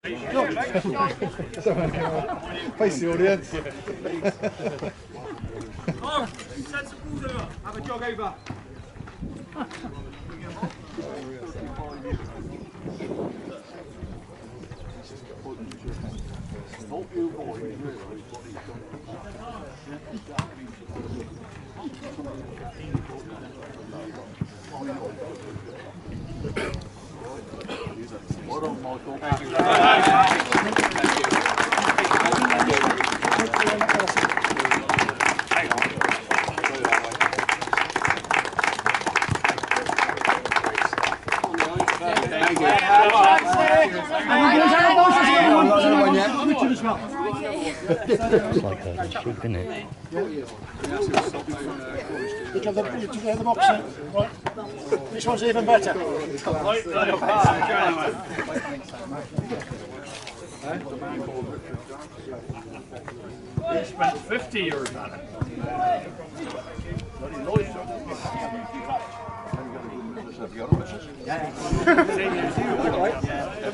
Face the audience. Have a jog over. Well done, Michael. It's like a sheep, isn't it? Which of the box? Right. Which one's even better? We spent 50 euros on it. If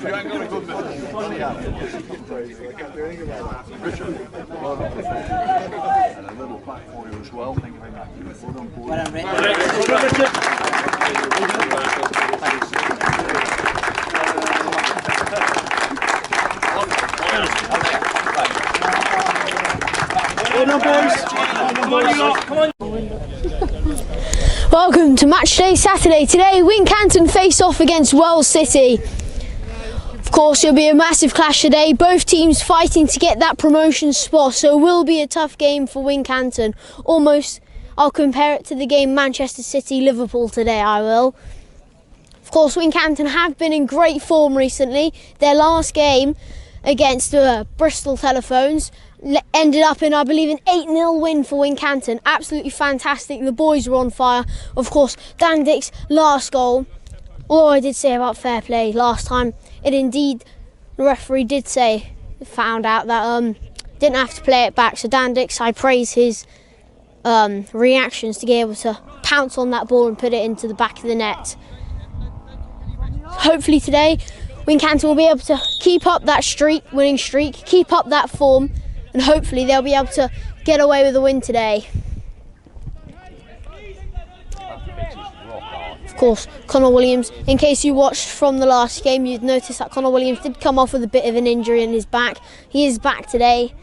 you ain't got a good business, Richard, well done. And a little plaque for you as well. Thank you very much. Well done, Richard. Welcome to Match Day Saturday. Today, Wincanton face off against Wells City. Of course, it'll be a massive clash today. Both teams fighting to get that promotion spot, so it will be a tough game for Wincanton. Almost, I'll compare it to the game Manchester City-Liverpool today, I will. Of course, Wincanton have been in great form recently. Their last game against Bristol Telephones ended up in, I believe, an 8-0 win for Wincanton. Absolutely fantastic. The boys were on fire. Of course, Dan Dick's last goal. All I did say about fair play last time, it indeed, the referee did say, found out that didn't have to play it back. So Dan Dix, I praise his reactions to be able to pounce on that ball and put it into the back of the net. Hopefully today, Wincanton will be able to keep up that winning streak, keep up that form, and hopefully they'll be able to get away with a win today. Of course, Connor Williams, in case you watched from the last game, you'd notice that Connor Williams did come off with a bit of an injury in his back. He is back today.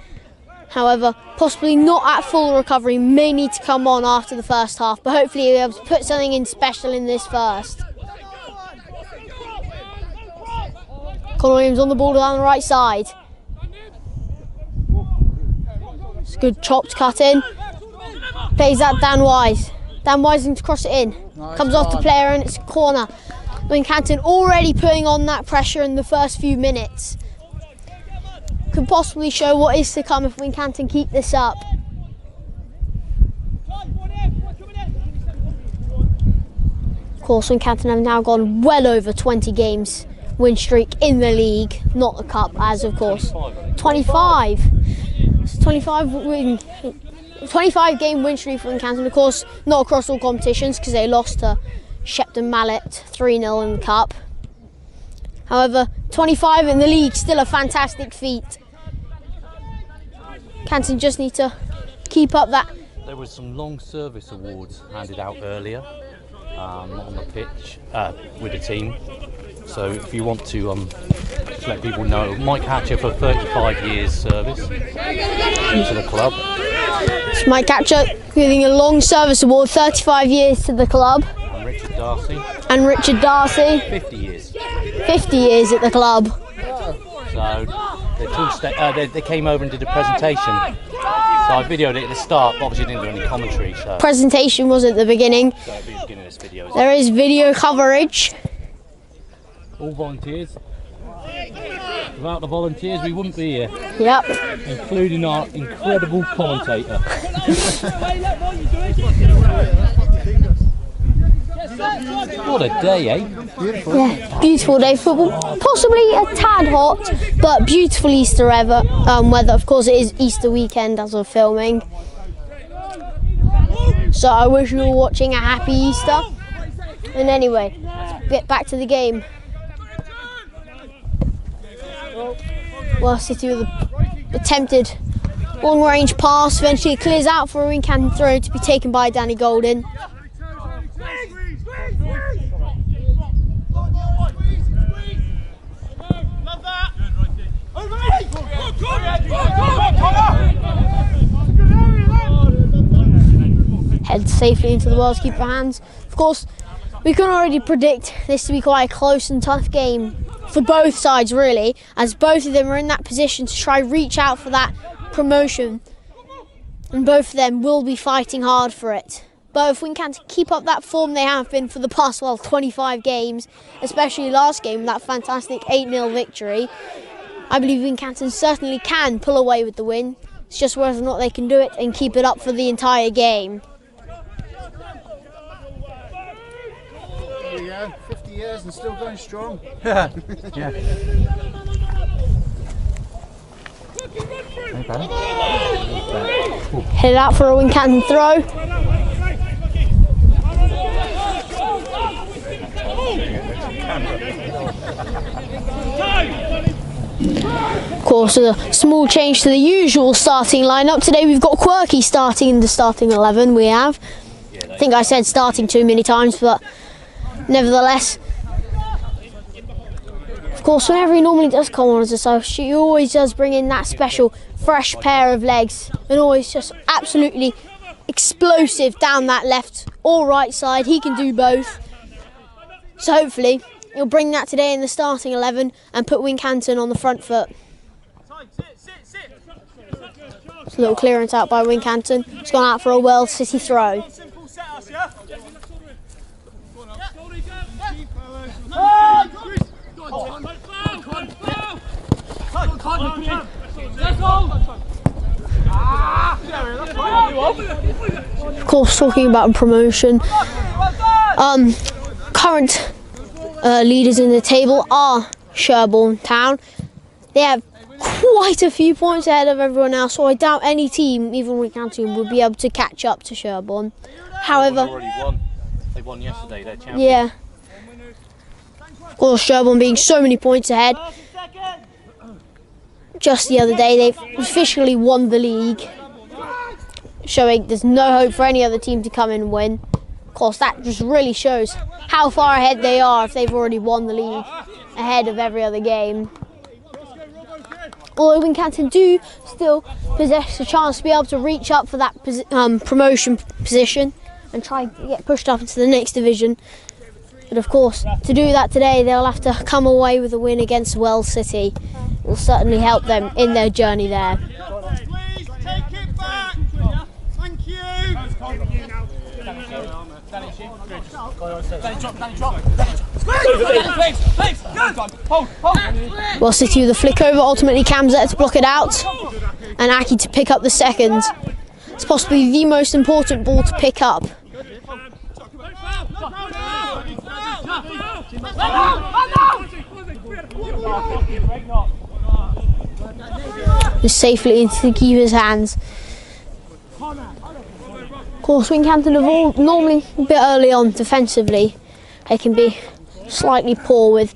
However, possibly not at full recovery, may need to come on after the first half, but hopefully he'll be able to put something in special in this first. Connor Williams on the ball down the right side. It's a good chopped cut in. Plays that Dan Wise. Dan Wise to cross it in. Nice. Comes off the player and it's a corner. Wincanton already putting on that pressure in the first few minutes. Could possibly show what is to come if Wincanton keep this up. Of course, Wincanton have now gone well over 20 games win streak in the league, not the cup, as of course 25 game win streak for Wincanton. Of course, not across all competitions because they lost to Shepton Mallet 3-0 in the cup. However, 25 in the league, still a fantastic feat. Canton just need to keep up that. There was some long service awards handed out earlier on the pitch with the team. So if you want to let people know, Mike Hatcher for 35 years service to the club. It's Mike Hatcher giving a long service award, 35 years to the club. And Richard Darcy. And Richard Darcy. 50 years. 50 years at the club. So they came over and did a presentation. So I videoed it at the start, but obviously didn't do any commentary. So presentation was at the beginning. So it'll be the beginning of this video. There is video coverage. All volunteers. Without the volunteers, we wouldn't be here. Yep. Including our incredible commentator. What a day, eh? Beautiful. Yeah, beautiful day of football. Possibly a tad hot, but beautiful Easter weather. Of course, it is Easter weekend as of filming. So I wish you were watching a happy Easter. And anyway, let's get back to the game. Wells City with an attempted long-range pass. Eventually it clears out for a Wincanton throw to be taken by Danny Golden. Head safely into the Wells keeper hands. Of course, we can already predict this to be quite a close and tough game for both sides, really, as both of them are in that position to try reach out for that promotion, and both of them will be fighting hard for it. But if Wincanton keep up that form they have been for the past 25 games, especially last game, that fantastic 8-0 victory, I believe Wincanton certainly can pull away with the win. It's just whether or not they can do it and keep it up for the entire game. There we go, 50 years and still going strong. Yeah. Headed out for a Wincanton throw. Of course, a small change to the usual starting lineup. Today we've got Quirky starting in the starting 11. We have. I think I said starting too many times, but nevertheless. Of course, whenever he normally does come on as a substitute, he always does bring in that special fresh pair of legs and always just absolutely explosive down that left or right side. He can do both. So hopefully he'll bring that today in the starting 11 and put Wincanton on the front foot. It's a little clearance out by Wincanton. It's gone out for a Wells City throw. Of course, talking about promotion, current leaders in the table are Sherborne Town. They have quite a few points ahead of everyone else, so I doubt any team, even Wincanton, would be able to catch up to Sherborne. However, They won yesterday, they're champions. yeah. Of course, Sherborne being so many points ahead. Just the other day, they've officially won the league, showing there's no hope for any other team to come in and win. Of course, that just really shows how far ahead they are if they've already won the league ahead of every other game. Although Wincanton do still possess a chance to be able to reach up for that promotion position and try to get pushed up into the next division. But of course, to do that today, they'll have to come away with a win against Wells City. It will certainly help them in their journey there. Please take it back. Thank you. Wells City with a flick over, ultimately Cam's there to block it out, and Aki to pick up the second. It's possibly the most important ball to pick up. Just safely into the keeper's hands. Of course, Wincanton have all normally a bit early on defensively. They can be slightly poor with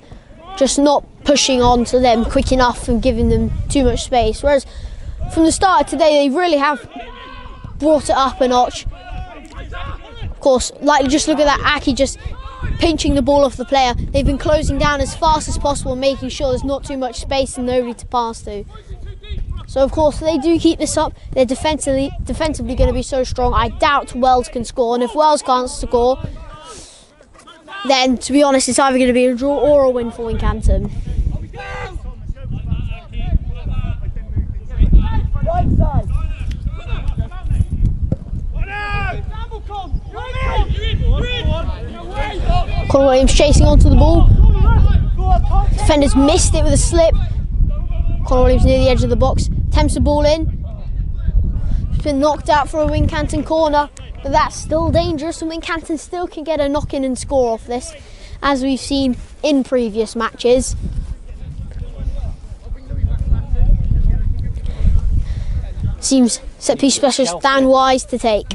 just not pushing on to them quick enough and giving them too much space. Whereas from the start of today, they really have brought it up a notch. Of course, like just look at that, Aki just pinching the ball off the player. They've been closing down as fast as possible, making sure there's not too much space and nobody to pass to. So of course, if they do keep this up, they're defensively going to be so strong. I doubt Wells can score, and if Wells can't score, then to be honest, it's either going to be a draw or a win for Wincanton. Right side. Conor Williams chasing onto the ball. Defenders missed it with a slip. Conor Williams near the edge of the box. Attempts the ball in. It's been knocked out for a Wincanton corner, but that's still dangerous, and Wincanton still can get a knock in and score off this, as we've seen in previous matches. Seems set piece specialist Dan Wise to take.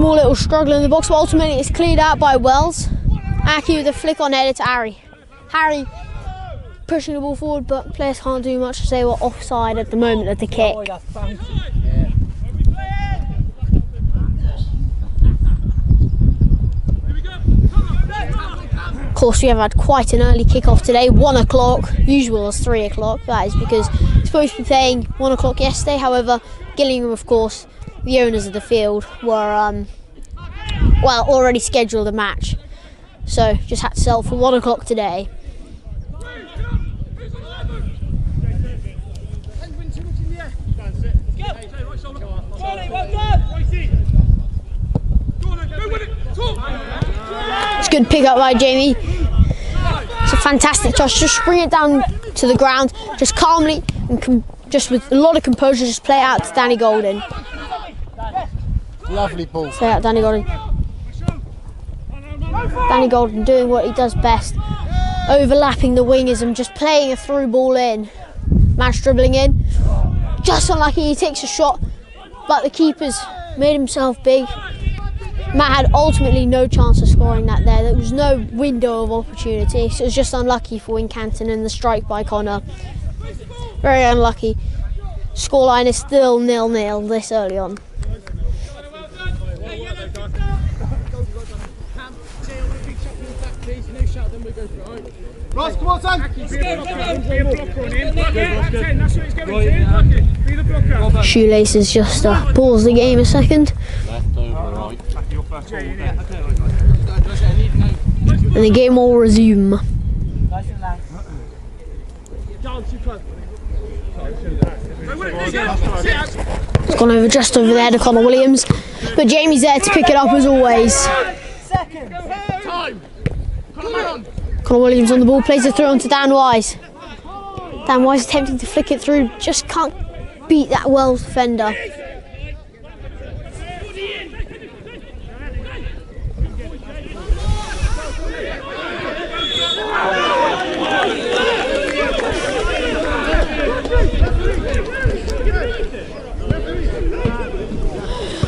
small little struggle in the box, but ultimately it's cleared out by Wells. Aki with a flick on header to Harry. Harry pushing the ball forward, but players can't do much to say we're offside at the moment of the kick. Of course, we have had quite an early kick-off today, 1 o'clock. Usual was 3 o'clock. That is because we're supposed to be playing 1 o'clock yesterday. However, Gillingham, of course, the owners of the field, were already scheduled a match, so just had to sell for 1 o'clock today. It's a good pick up by Jamie. It's a fantastic touch. Just bring it down to the ground, just calmly and just with a lot of composure. Just play it out to Danny Golden. Lovely ball. Play out Danny Golden. Danny Golden doing what he does best, overlapping the wingers and just playing a through ball in. Match dribbling in. Just unlucky, he takes a shot, but the keeper's made himself big. Matt had ultimately no chance of scoring that there. There was no window of opportunity, so it was just unlucky for Wincanton and the strike by Connor. Very unlucky. Scoreline is still 0-0 this early on. Ross, come on, son! Shoelaces just pause the game a second. And the game will resume. It's gone over just over there to Connor Williams, but Jamie's there to pick it up as always. Connor Williams on the ball, plays it through onto Dan Wise. Dan Wise attempting to flick it through, just can't beat that Wells defender.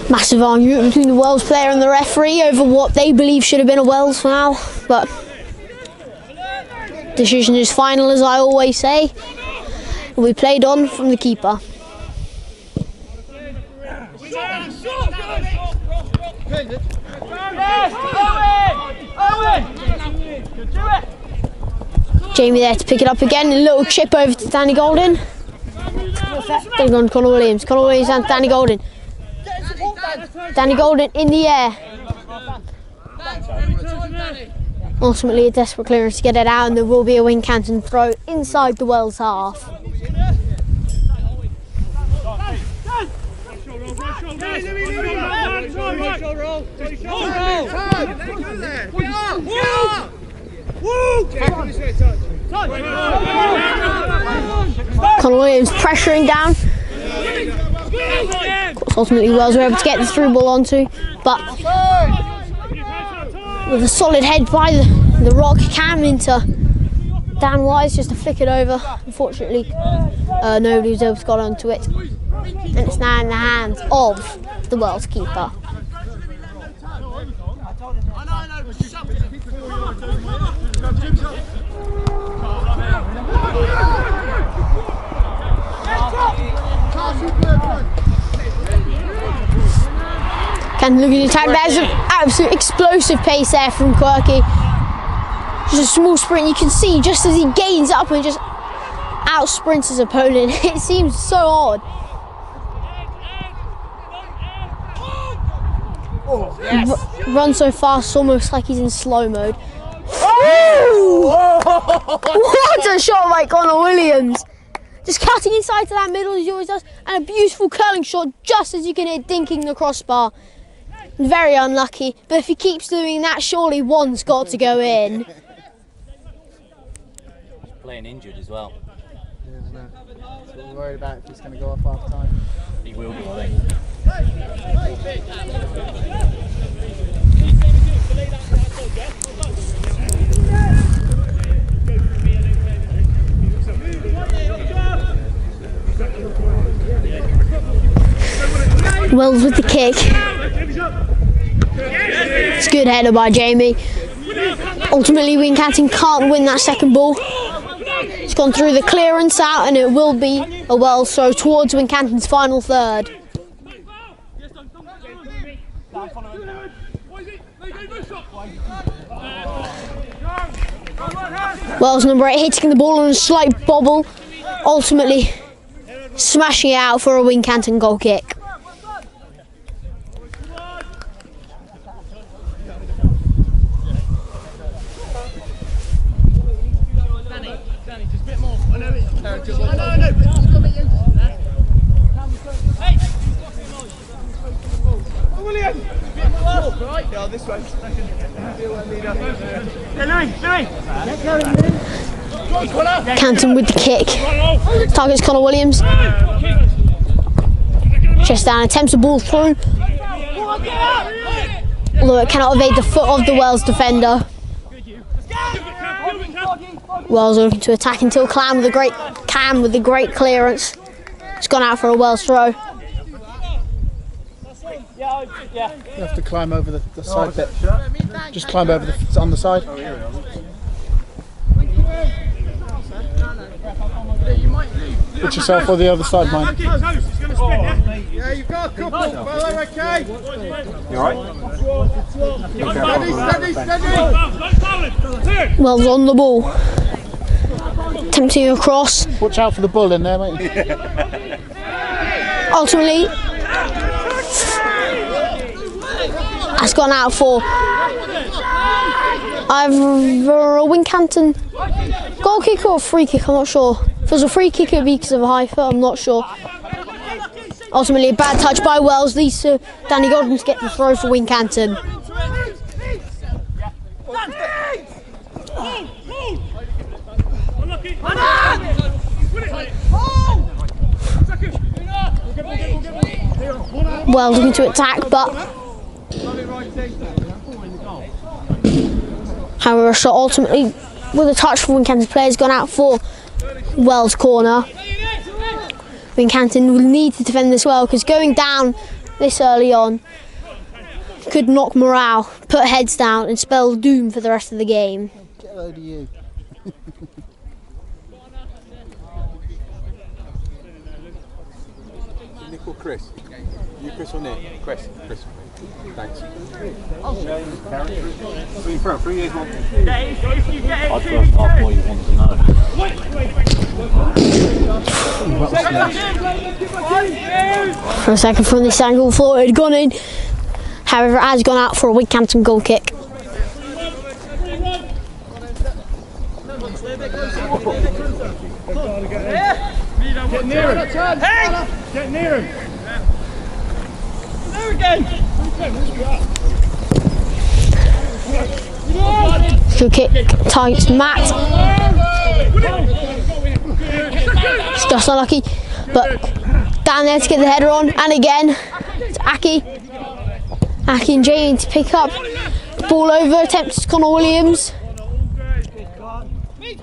Massive argument between the Wells player and the referee over what they believe should have been a Wells foul, but decision is final, as I always say. Will be played on from the keeper. Jamie there to pick it up again, a little chip over to Danny Golden. Then on Connor Williams. Connor Williams and Danny Golden. Danny Golden in the air. Ultimately a desperate clearance to get it out, and there will be a Wincanton throw inside the Wells half. Connor Williams pressuring down. Ultimately Wells were able to get the through ball onto, but with a solid head by the rock cam into Dan Wise, just to flick it over. Unfortunately, nobody was able to get onto it, and it's now in the hands of the Wells keeper. Can look at the attack. There's an absolute explosive pace there from Quirky. Just a small sprint. You can see just as he gains up and just out sprints his opponent. It seems so odd. Oh, yes. Run so fast, almost like he's in slow mode. Oh! What a shot by Connor Williams! Just cutting inside to that middle as he always does, and a beautiful curling shot just as you can hear dinking the crossbar. Very unlucky, but if he keeps doing that, surely one's got to go in. He's playing injured as well. Yeah, I know. That's what we're worried about, if he's going to go off half time. He will be, I think. Wells with the kick. It's a good header by Jamie. Ultimately, Wincanton can't win that second ball. It's gone through the clearance out, and it will be a Wells throw towards Wincanton's final third. Wells number 8 hitting the ball on a slight bobble, ultimately smashing it out for a Wincanton goal kick. This way. Canton with the kick. Targets Connor Williams. Chest down, attempts a ball through. Although it cannot evade the foot of the Wells defender. Wells looking to attack until Cam with a great clearance. It's gone out for a Wells throw. You have to climb over the side bit. Just climb over on the side. Put yourself on the other side, mine. Yeah, you've got a couple. Follow, okay? You alright? Steady. Wells on the ball. Attempting across. Watch out for the bull in there, mate. Ultimately, that's gone out for either a Wincanton goal kick or a free kick, I'm not sure. If it was a free kick, it would be because of a high foot, I'm not sure. Ultimately, a bad touch by Wells leads to Danny Godwin to get the throw for Wincanton. Wells looking to attack, but however, a shot ultimately with a touch for Wincanton's players gone out for Wells corner. Wincanton will need to defend this well because going down this early on could knock morale, put heads down and spell doom for the rest of the game. Get a load of you. Nick or Chris? You Chris or Nick? Chris. Thanks. Three years one. I'd first half what you want to know. For a second from this angle, thought it had gone in. However, it has gone out for a Wincanton goal kick. Get near him. Hey! Get near him. There again. Good kick, targets Matt. It's just unlucky, but down there to get the header on, and again, it's Aki and Jamie to pick up. Ball over, attempts Connor Williams.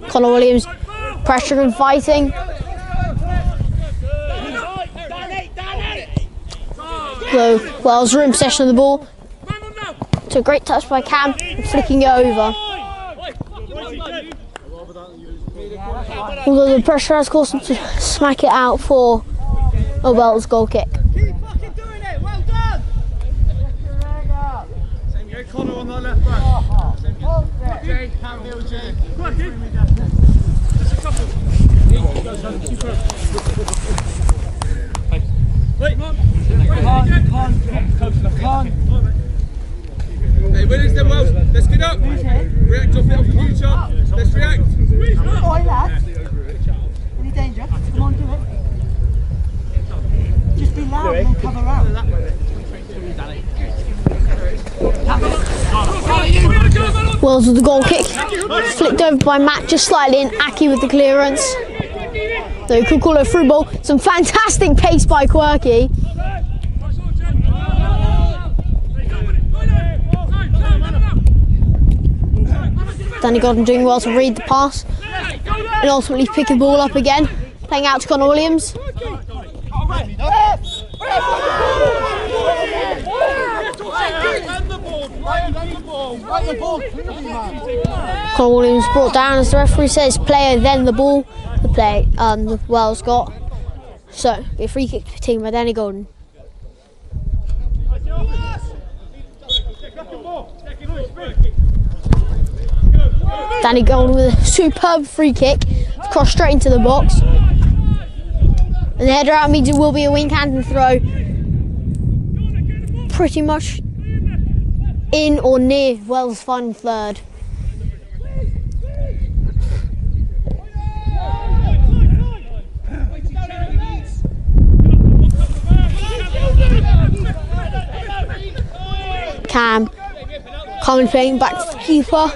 Connor Williams, pressure and fighting. So Wells room possession of the ball. To a great touch by Cam, and flicking it over. Although the pressure has caused him to smack it out for a Wells goal kick. Keep fucking doing it. Well done. Same go, Connor on the left back. Jay, Hamfield, Jay. Just a couple. Wait, Con. Hey, Willis, then Wells, let's get up. React off the computer. Let's react. Oi, lads. Any danger? Come on, do it. Just be loud and then cover around. Wells with the goal kick. Flicked over by Matt just slightly, and Aki with the clearance. Though you could call it a through ball. Some fantastic pace by Quirky. Danny Godwin doing well to read the pass and ultimately pick the ball up again, playing out to Connor Williams. Connor Williams brought down as the referee says player then the ball. The Wells got. So be a free kick to the team by Danny Golden. Danny Golden with a superb free kick, crossed straight into the box. And the header out means it will be a Wincanton throw. Pretty much in or near Wells' final third. Cam coming playing back to the keeper.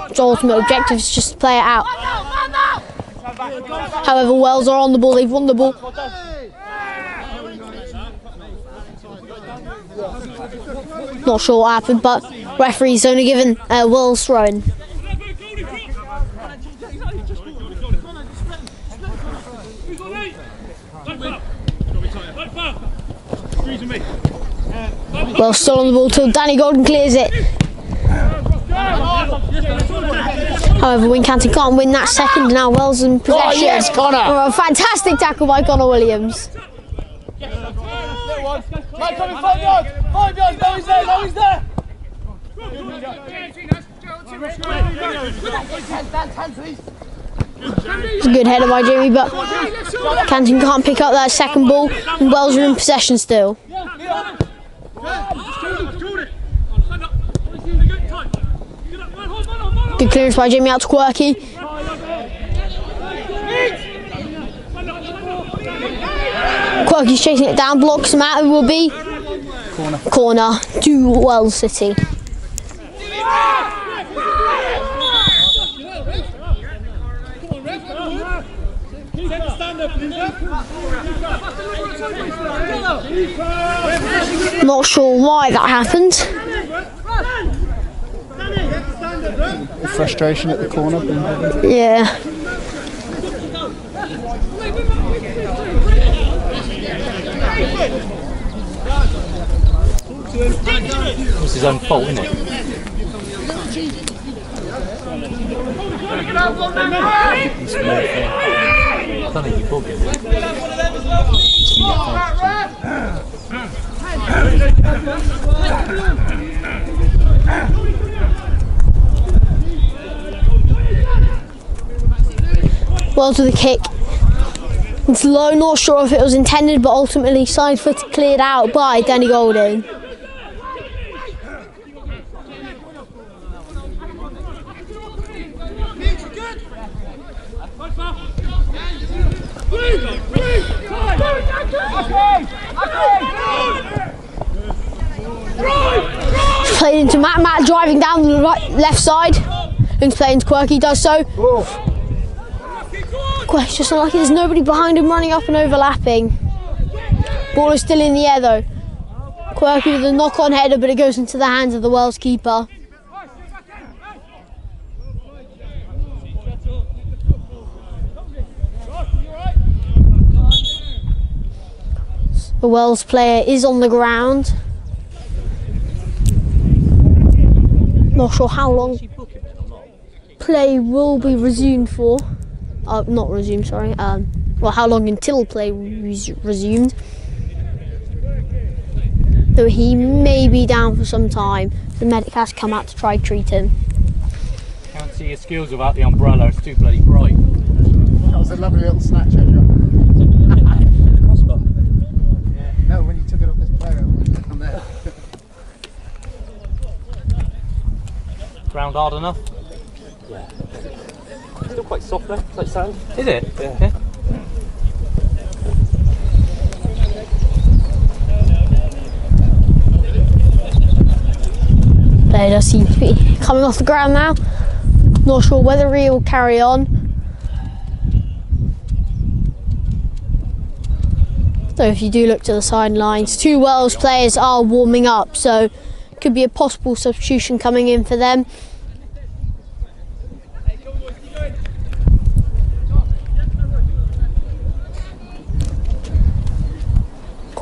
His ultimate objective is just to play it out. However, Wells are on the ball, they've won the ball. Not sure what happened, but referee's only given Wells throw-in. Wells still on the ball till Danny Golden clears it. However, Wincanton can't win that second. Now Wells in possession. Oh yes, Connor! Oh, a fantastic tackle by Connor Williams. It's a good header by Jimmy, but Canton can't pick up that second ball, and Wells are in possession still. Good clearance by Jimmy out to Quirky. Quirky's chasing it down, blocks him out, and will be corner to Wells City. Not sure why that happened. The frustration at the corner. Yeah. It's his own fault, isn't it? I don't think you bought it. Wells with a kick. It's low, not sure if it was intended, but ultimately side foot cleared out by Danny Golding. Played into Matt driving down the left side. Who's playing to Quirky, does so. Quirky's just unlucky, there's nobody behind him running up and overlapping. Ball is still in the air though. Quirky with a knock-on header, but it goes into the hands of the Wells keeper. The Wells player is on the ground. Not sure how long play will be resumed for. Not resumed, sorry. Well, how long until play resumed. Though he may be down for some time. The medic has come out to try to treat him. Can't see your skills without the umbrella, it's too bloody bright. That was a lovely little snatch, Edger. No, when you took it off this player, it went down there. Ground hard enough? Yeah. Still quite soft though, it's like sand. Is it? Yeah. Player does seem to be coming off the ground now. Not sure whether he will carry on. So if you do look to the sidelines, two Wells players are warming up, so could be a possible substitution coming in for them.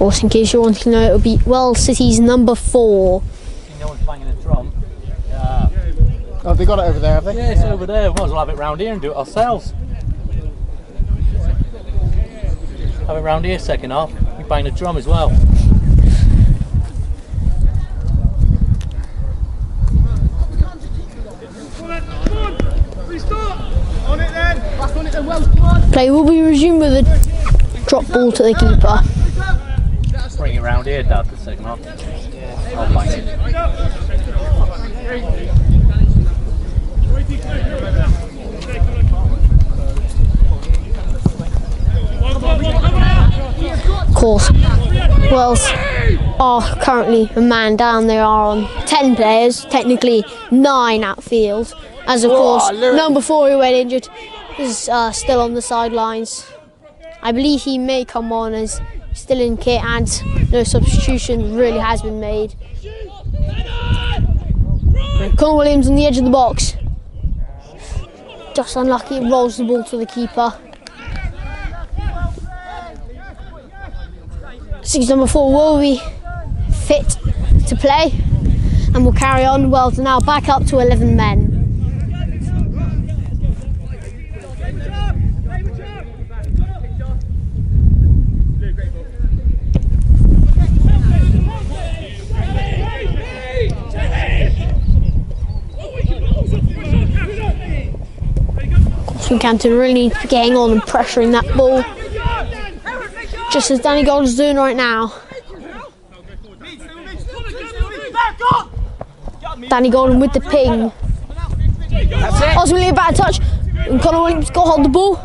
course, in case you're wanting to know, it'll be Wells City's number 4. No one's banging a drum. Oh, have they got it over there, have they? Yeah, it's over there. We might as well have it round here and do it ourselves. Have it round here second half. We bang the drum as well. Play will be resumed with a drop ball to the keeper. Bring it round here, Dad, the second half. I'll bang it. Of course, Wells are currently a man down. They are on 10 players, technically 9 outfield. As of course, number 4 who went injured is still on the sidelines. I believe he may come on as still in kit and no substitution really has been made. And Connor Williams on the edge of the box. Just unlucky, it rolls the ball to the keeper. Season number 4 will be fit to play and will carry on. Wells are now back up to 11 men. Canton really needs to be getting on and pressuring that ball, just as Danny Golden's doing right now. Danny Golden with the ping. Ultimately a bad touch, and Connor Williams got hold of the ball.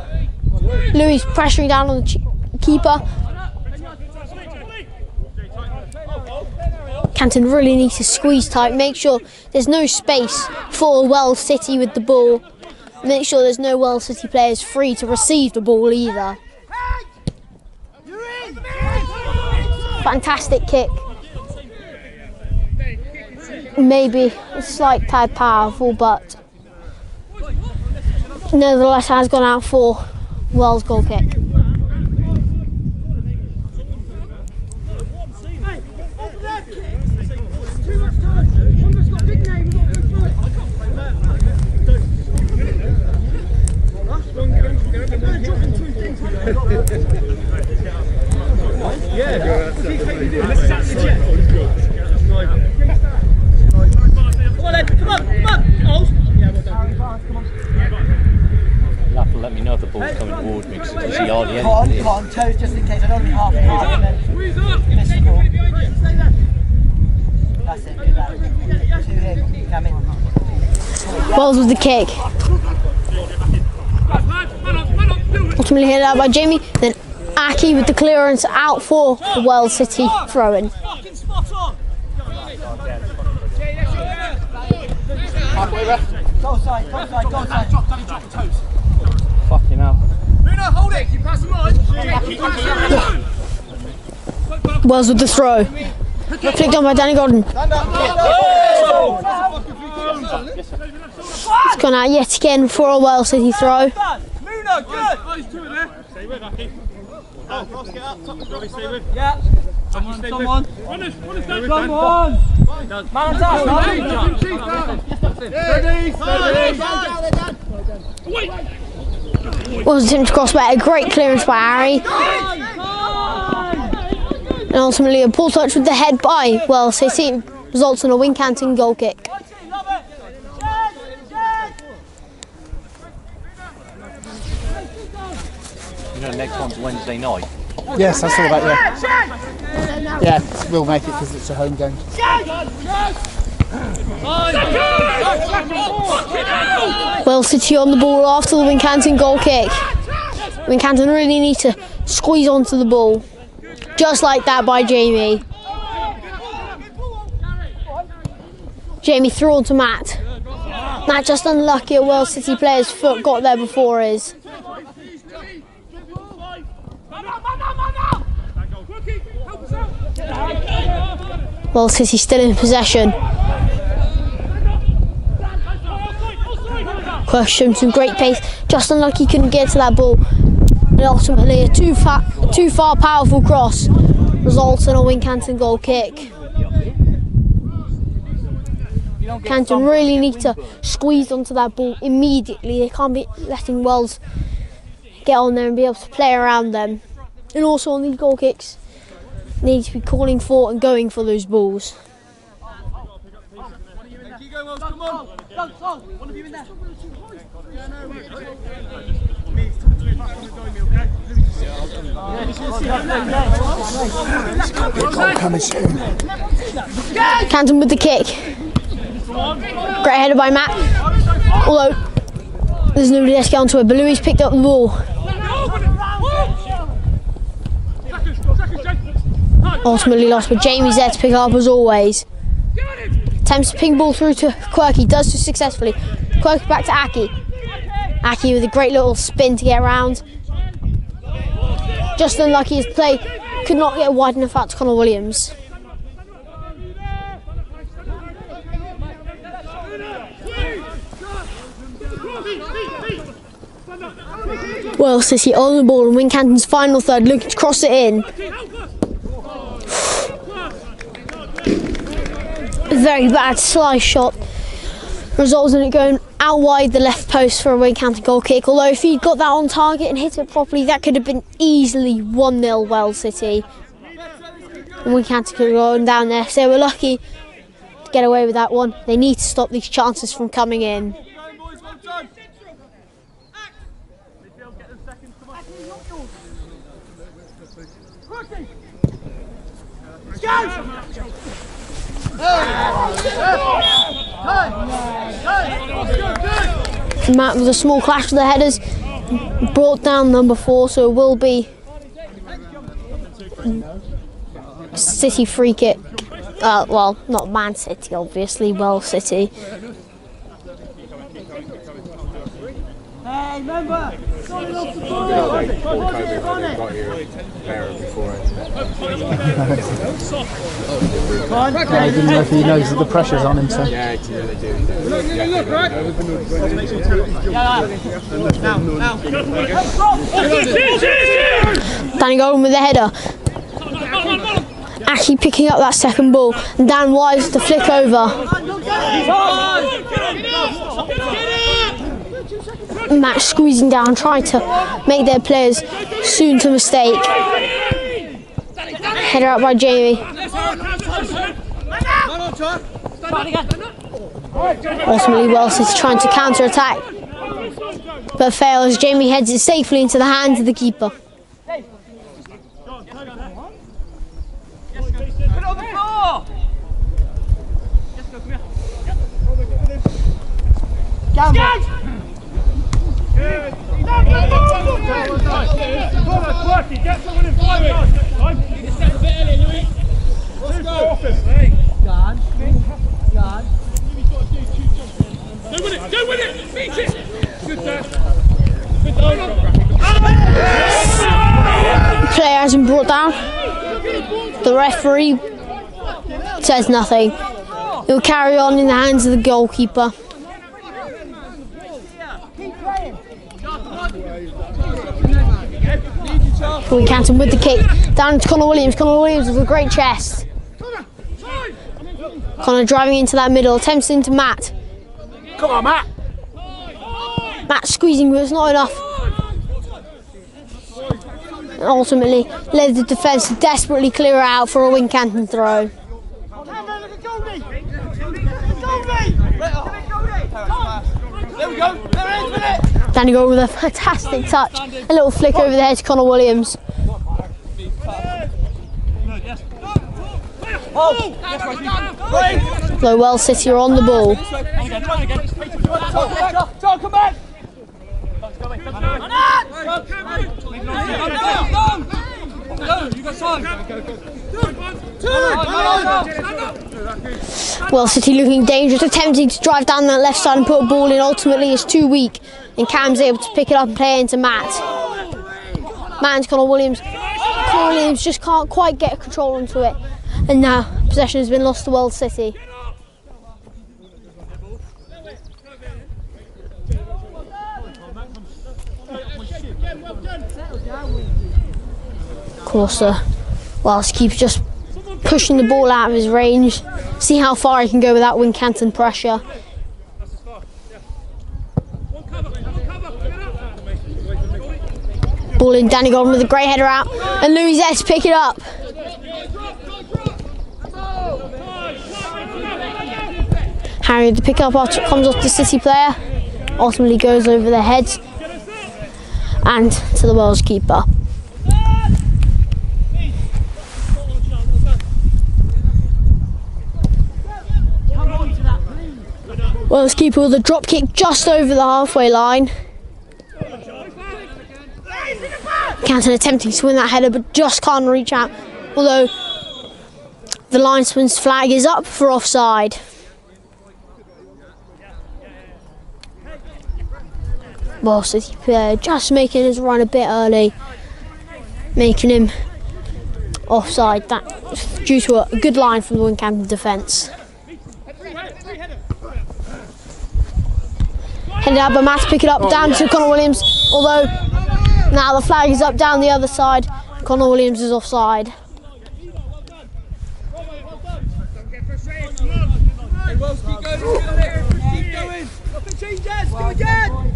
Louis pressuring down on the keeper. Canton really needs to squeeze tight, make sure there's no space for Wells City with the ball. Make sure there's no Wells City players free to receive the ball either. Fantastic kick. Maybe a slight tad powerful, but nevertheless has gone out for Wells goal kick. You'll have to let me know if the ball's coming towards me because it's hardly anything. Put on toes just in case. I don't think half and half and then miss the ball. That's it, good lad. 2 here, come in. Wells with the kick. Ultimately headed out by Jamie, then Aki with the clearance out for the Wells City throw-in. Go side. Drop the toes. Fucking hell. Bruno, hold it. You pass him on. Wells with the throw. Flicked on by Danny Golden. It's gone out yet again for a Wells City throw. Bruno, good. He's 2 in there. Stay with, Aki. Oh, Ross, get up. Stay with. Yeah. Someone. Someone. Man's up. Was attempted to cross by a great clearance by Harry. And ultimately a pull touch with the head by Wells City results in a Wincanton goal kick. You know, next one's Wednesday night. Yes, I saw that, yeah. Yeah, we'll make it because it's a home game. Wells City on the ball after the Wincanton goal kick. Wincanton really need to squeeze onto the ball. Just like that by Jamie. Jamie threw on to Matt. Matt just unlucky, a Wells City player's foot got there before his. Wells City still in possession. Showed some great pace, just unlucky couldn't get to that ball. And ultimately a too far powerful cross results in a Wincanton goal kick. Canton really need to squeeze onto that ball immediately. They can't be letting Wells get on there and be able to play around them. And also on these goal kicks, they need to be calling for and going for those balls. Coming soon. Canton with the kick. Great header by Matt. Although there's nobody else to get onto it, but Louis picked up the ball. Ultimately lost, but Jamie's there to pick up as always. Attempts to ping ball through to Quirky, does so successfully. Quirky back to Aki. Aki with a great little spin to get around. Just unlucky his play could not get wide enough out to Connor Williams. Well, City on the ball and Wincanton's final third, looking to cross it in. Very bad slice shot, results in it going out wide the left post for a Wincanton goal kick. Although if he'd got that on target and hit it properly, that could have been easily 1-0 Wells City. And Wincanton could have gone down there, so they were lucky to get away with that one. They need to stop these chances from coming in. Matt with a small clash with the headers, brought down number 4, so it will be City free kick. Well, not Man City, obviously, Wells City. Hey, remember! Solid off the ball! Positive on it! I didn't know if he knows that the pressure's on him, so. Yeah, they do. Look, right? Danny Golden with the header. Actually picking up that second ball, and Dan Wise to flick over. Matt squeezing down, trying to make their players soon to mistake. Header out by Jamie. Ultimately, Wells is trying to counter-attack, but fails. Jamie heads it safely into the hands of the keeper. Put it on the floor! Get someone in 5 yards. Get a bit early, Louis. Let's go. Go with it. Beat it. Good there. Good down. Player has been brought down. The referee says nothing. It will carry on in the hands of the goalkeeper. Wincanton with the kick, down to Connor Williams. Connor Williams with a great chest. Connor driving into that middle, attempts into Matt. Come on, Matt! Matt squeezing, but it's not enough. And ultimately, led the defence to desperately clear it out for a Wincanton throw. There we go. There it is, with it. Danny Golden with a fantastic touch. A little flick over the head to Connor Williams. Though Wells City are on the ball. John, come back. You got time. Wells City looking dangerous, attempting to drive down that left side and put a ball in. Ultimately, it's too weak, and Cam's able to pick it up and play it into Matt. Matt and Connor Williams. Connor Williams just can't quite get control onto it, and now possession has been lost to Wells City. Of course, Whilst keeps just pushing the ball out of his range. See how far he can go without Wincanton pressure. Ball in, Danny Golden with a great header out, and Louis there to pick it up. Harry the pick up comes off the City player, ultimately goes over their heads and to the Wales keeper. Wales keeper with a drop kick just over the halfway line. Canton attempting to win that header but just can't reach out, although the linesman's flag is up for offside. Well, City player just making his run a bit early, making him offside. That due to a good line from the Wincanton defence. Headed out by Matt to pick it up down to Connor Williams, although now the flag is up down the other side. Connor Williams is offside. Hey, Wells, keep going, keep going. Up and change, Jazz, go again.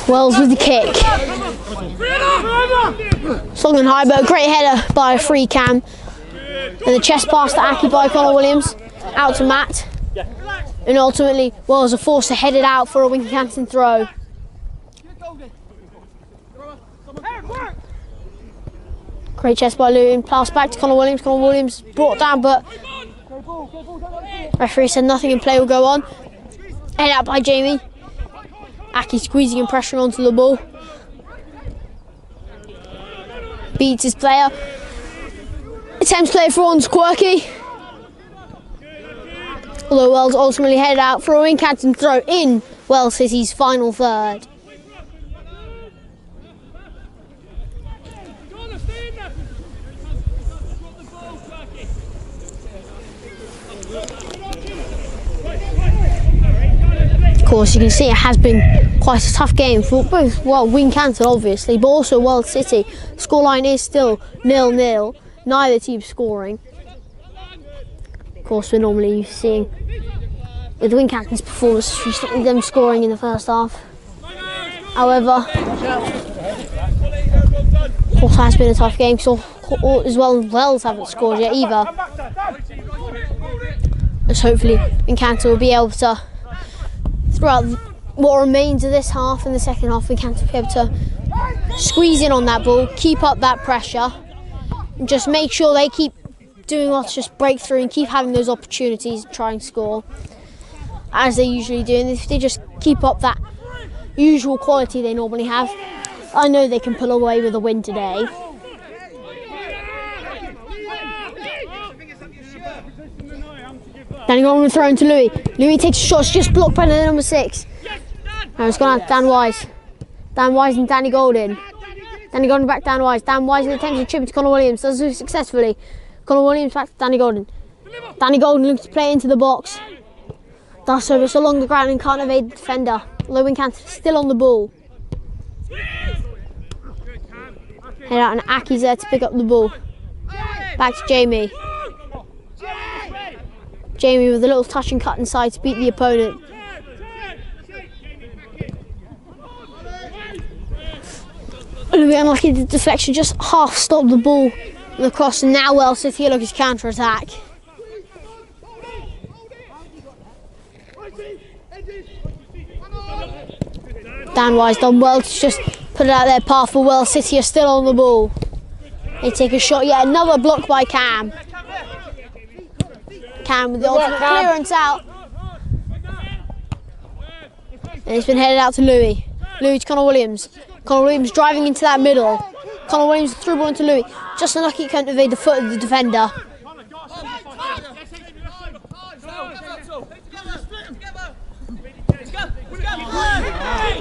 Wells with the kick. Long and high, but a great header by a free cam. And the chest pass to Aki by Connor Williams. Out to Matt. And ultimately, Wells are forced to head it out for a Wincanton throw. Great chest by Lewin. Pass back to Connor Williams. Connor Williams brought down, but referee said nothing in play will go on. Head out by Jamie. Aki squeezing and pressuring onto the ball. Beats his player. Attempts to play it forward, quirky. Although Wells ultimately headed out for a Wincanton throw in Wells City's final third. Of course, you can see it has been quite a tough game for both, well, Wincanton obviously, but also Wells City. Scoreline is still 0-0, neither team scoring. Of course, we're normally used to seeing, with Wincanton's performance, them scoring in the first half. However, of course, it has been a tough game, so as well Wells haven't scored yet either. As hopefully Wincanton will be able to, throughout what remains of this half and the second half, we can't be able to squeeze in on that ball, keep up that pressure, and just make sure they keep doing what's just break through and keep having those opportunities to try and score, as they usually do. And if they just keep up that usual quality they normally have, I know they can pull away with a win today. Danny Golden thrown to Louis. Louis takes a shot, it's just blocked by the number 6. Now it's gone out to Dan Wise. Dan Wise and Danny Golden. Danny Golden back to Dan Wise. Dan Wise in attention chip to Connor Williams. Does it successfully. Connor Williams back to Danny Golden. Danny Golden looks to play into the box. Does so, it's along the ground and can't evade the defender. Although Wincanton still on the ball. Head out and Aki's there to pick up the ball. Back to Jamie. Jamie with a little touch and cut inside to beat the opponent. A little bit unlucky, the deflection just half stopped the ball and the cross, and now Wells City look his counter attack. Dan Wise done well to just put it out their path, but Wells City are still on the ball. They take a shot, yet another block by Cam. Cam with the ultimate clearance out. And it's been headed out to Louis. Louis to Connor Williams. Connor Williams driving into that middle. Connor Williams through ball into Louis. Just unlucky he couldn't evade the foot of the defender.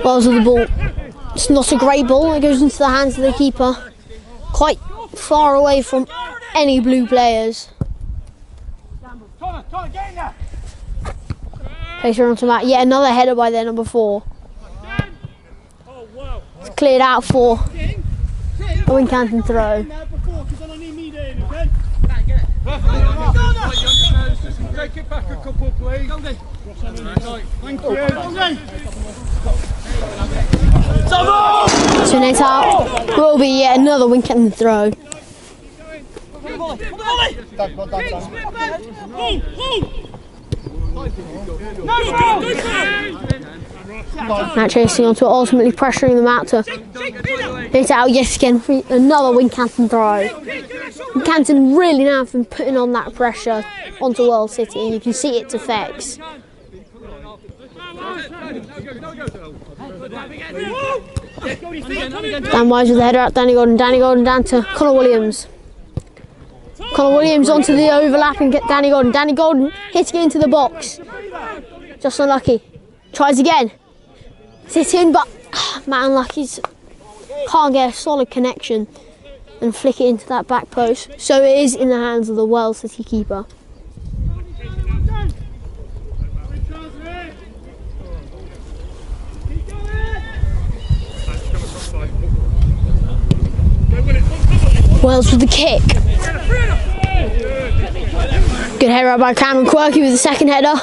Wells with the ball. It's not a great ball. It goes into the hands of the keeper. Quite far away from any blue players. Plays her onto Matt. Yet another header by their number 4. It's cleared out for a Wincanton throw. Take it back a couple, please. Thank you. So next out will be yet another Wincanton throw. Now chasing onto it, ultimately pressuring them out to hit it out yet again for another Wincanton throw. Wincanton really now have been putting on that pressure onto World City, and you can see its effects. Dan Wise with the header out, Danny Gordon down to Connor Williams. Connor Williams onto the overlap and get Danny Gordon. Danny Gordon hitting it into the box. Just unlucky. Tries again. It's in, but Matt Unlucky's can't get a solid connection and flick it into that back post. So it is in the hands of the Wells City keeper. Wells with the kick. Good header out by Cameron Quirky with the second header.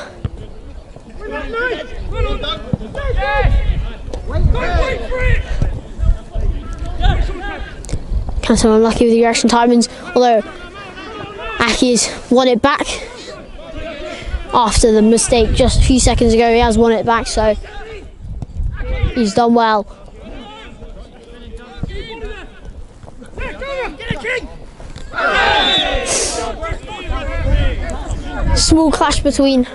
Kind of unlucky with the reaction timings, although Aki's won it back after the mistake just a few seconds ago. He has won it back, so he's done well. Small clash between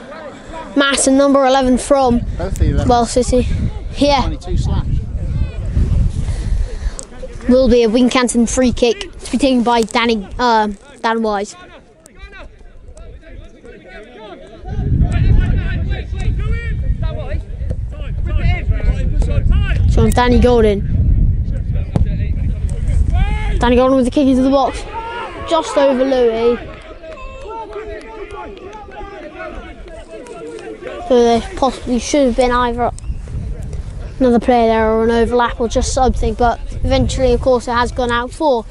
Matt and number 11 from Wells City. Yeah. 22 slash. Will be a Wincanton free kick to be taken by Dan Wise. So Danny Golden. Danny Golden with the kick into the box. Just over Louis. So there possibly should have been either another player there or an overlap or just something, but eventually of course it has gone out for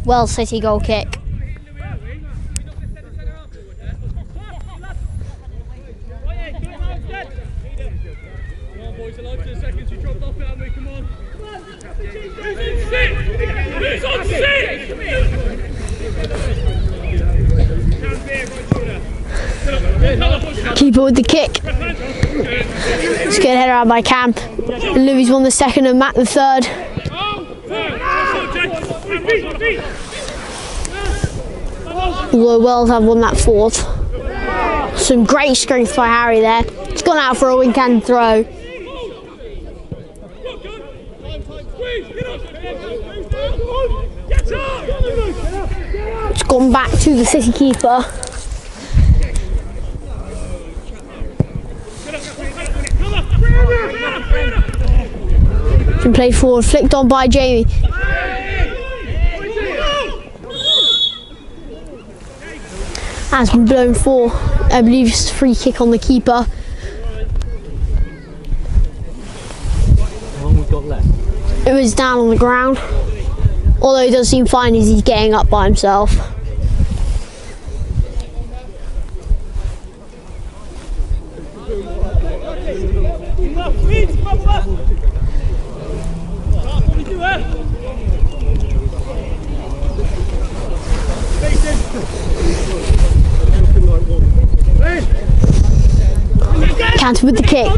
Wells City goal kick. Keeper with the kick. It's a good header out by Camp. And Louis won the second and Matt the third. Although Wells have won that fourth. Some great strength by Harry there. It's gone out for a Wincanton throw. It's gone back to the City keeper. Been played forward, flicked on by Jamie. Has been blown for, I believe it's a free kick on the keeper. How long we've got left? It was down on the ground. Although he does seem fine as he's getting up by himself. Counter with the kick.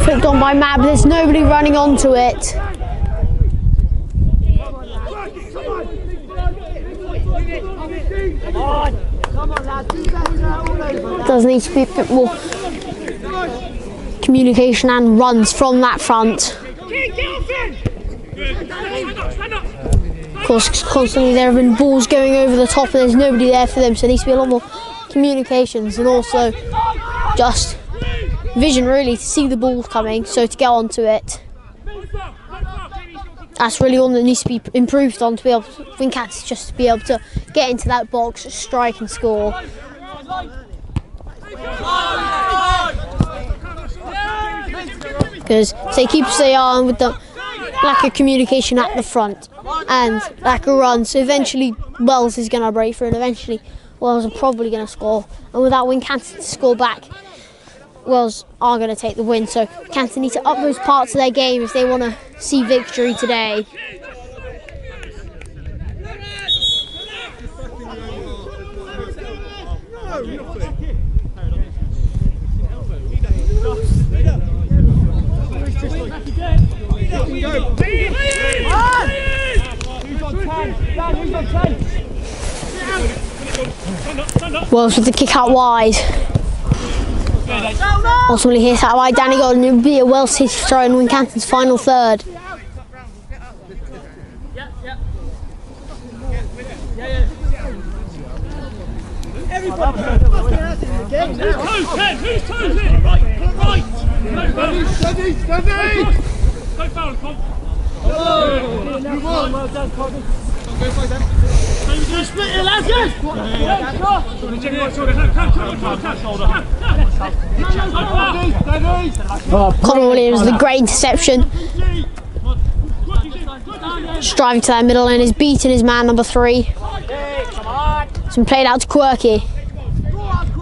Flicked on by Matt, but there's nobody running onto it. Does need to be a bit more communication and runs from that front. Of course, constantly there have been balls going over the top and there's nobody there for them, so there needs to be a lot more communications and also just vision really to see the ball coming, so to get onto it. That's really one that needs to be improved on to be able to Wincanton, just to be able to get into that box, strike and score. Because they keep stay on with the lack of communication at the front and lack of runs. So eventually Wells is going to break through, and eventually Wells are probably going to score. And without Wincanton to score back, Wells are going to take the win. So Canton need to up those parts of their game if they want to see victory today. Wells with the kick out wide. Ultimately hits out wide. Danny Golden. It would be a Wells City throw in Wincanton's final third. Who's toes in? Right. Steady. Go foul, Con. Move on. Well done, Con. Split it, lads, yes! Conor Williams with a great interception. Just driving to that middle and is beating his man number 3. It's been played out to Quirky.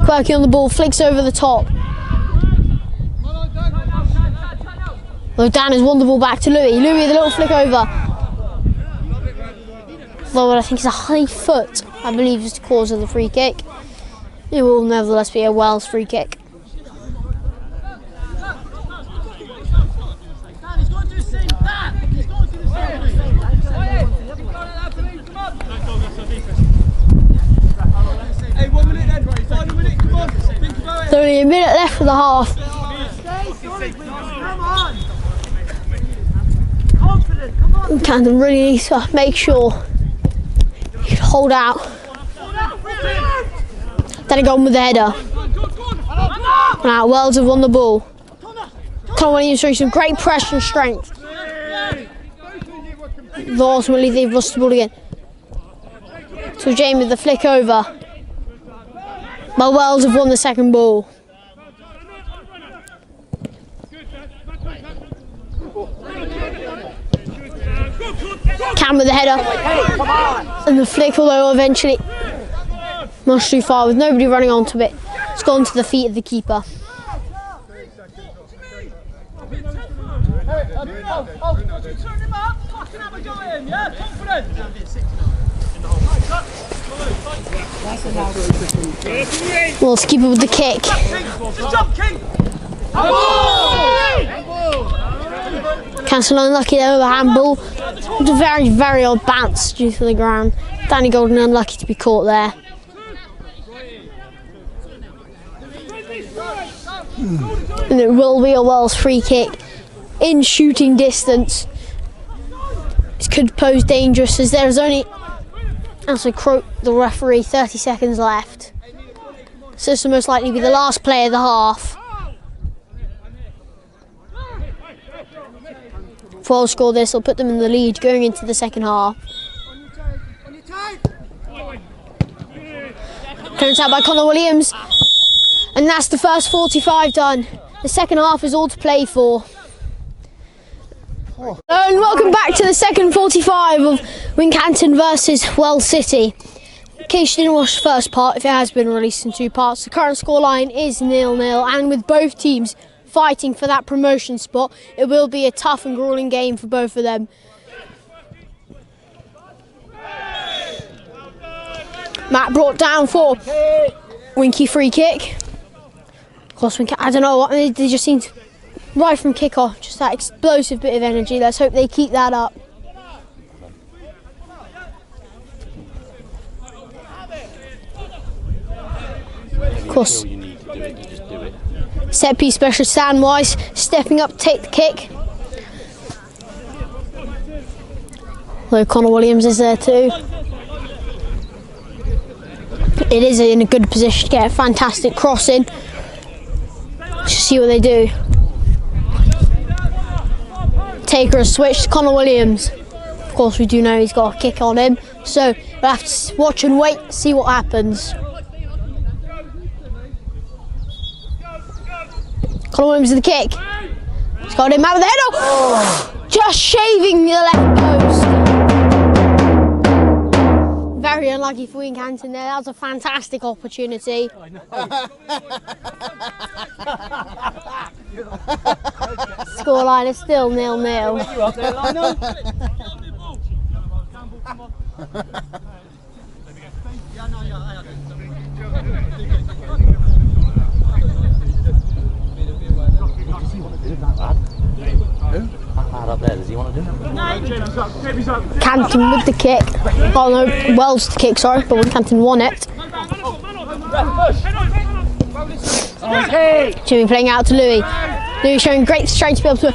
Quirky on the ball, flicks over the top. Though Dan has won the ball back to Louis. Louis with a little flick over. Though I think it's a high foot, I believe, is the cause of the free kick. It will nevertheless be a Wells free kick. Hey, 1 minute then, final minute, come on. Think about it. There's only a minute left for the half. Camden really needs to make sure he can hold out. Then go on with the header. Now Wells have won the ball. Conor Williams showing some great pressure and strength. Though ultimately they've lost the ball again. So Jamie with the flick over. But Wells have won the second ball. Cam with the header. And the flick, although eventually much too far with nobody running onto it. It's gone to the feet of the keeper. Well, let's keep it with the kick. Cancel unlucky there with a handball. It's a very, very odd bounce due to the ground. Danny Golden unlucky to be caught there. And it will be a Wells free kick in shooting distance. This could pose dangerous as there's only, as I quote the referee, 30 seconds left. So this will most likely be the last play of the half. If Wells score this, will put them in the lead going into the second half. Clearance out by Conor Williams. And that's the first 45 done. The second half is all to play for. And welcome back to the second 45 of Wincanton versus Wells City. In case you didn't watch the first part, if it has been released in 2 parts, the current scoreline is 0-0, and with both teams fighting for that promotion spot, it will be a tough and grueling game for both of them. Matt brought down for Winky free kick. Of course, I don't know what they just seem to, right from kick-off, just that explosive bit of energy. Let's hope they keep that up. Of course, set piece special stand wise, stepping up to take the kick. Although Conor Williams is there too. It is in a good position to get a fantastic cross in. Let's just see what they do. Taker has switched, Conor Williams. Of course, we do know he's got a kick on him, so we'll have to watch and wait, see what happens. Connor Williams with the kick. He's got him out with the header. Oh, just shaving the left post. Very unlucky for Wincanton there. That was a fantastic opportunity. Scoreline is still 0-0. Up there, does he want to do it? Canton with the kick. Oh no, Wells the kick, sorry, but Wincanton won it. Jimmy playing out to Louis. Louis showing great strength to be able to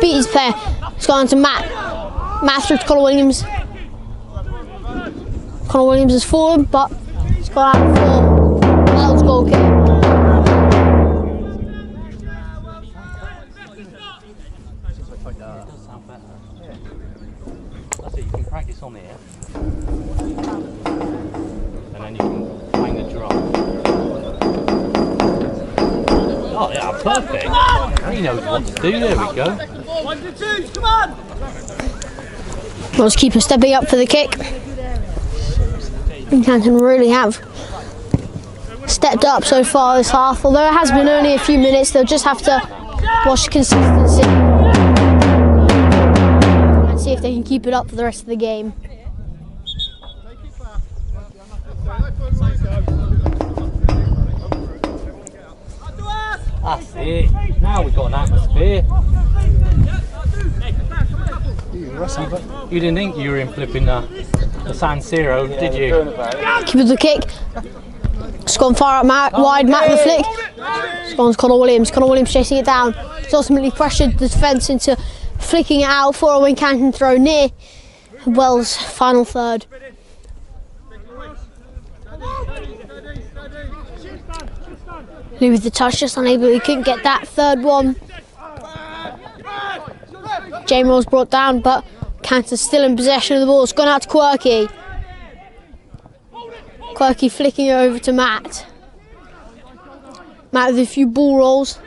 beat his player. It's gone on to Matt. Matt through to Connor Williams. Connor Williams has fallen, but it's gone out for Wells goal kick. You can practice on here, and then you can find the drum. Oh yeah, perfect. He knows what to do. There we go. 1, 2, 2, come on! Wells keeper stepping up for the kick. Wincanton really have stepped up so far this half. Although it has been only a few minutes, they'll just have to watch consistency. See if they can keep it up for the rest of the game. That's it. Now we've got an atmosphere. You didn't think you were in flipping the San Siro, did you? Keep with the kick. It's gone far out wide, Matt with the flick. It's gone to Connor Williams. Connor Williams chasing it down. He's ultimately pressured the defence into flicking it out for a Wincanton throw near Wells' final third. Louis with the touch, just unable, he couldn't get that third one. Jamie was brought down, but Cantor's still in possession of the ball. It's gone out to Quirky. Quirky flicking it over to Matt. Matt with a few ball rolls.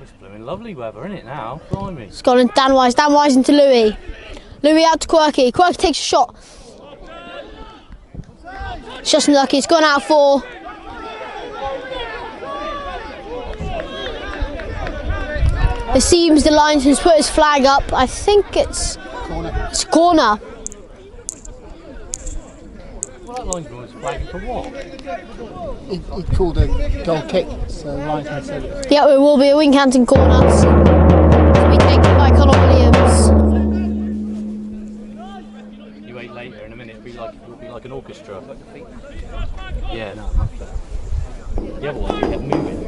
It's blooming lovely weather, isn't it now? Blimey. It's gone in Dan Wise into Louis. Louis out to Quirky. Quirky takes a shot. It's just unlucky. It's gone out for. It seems the linesman's put his flag up. I think it's a corner. Well, that linesman was flagging for what? He called a goal kick, so linesman said it. Yeah, it will be a Wincanton corner. To be taken by Connor Williams. You wait later in a minute, it'll be like an orchestra. Yeah, no, not fair. The other one, they kept moving.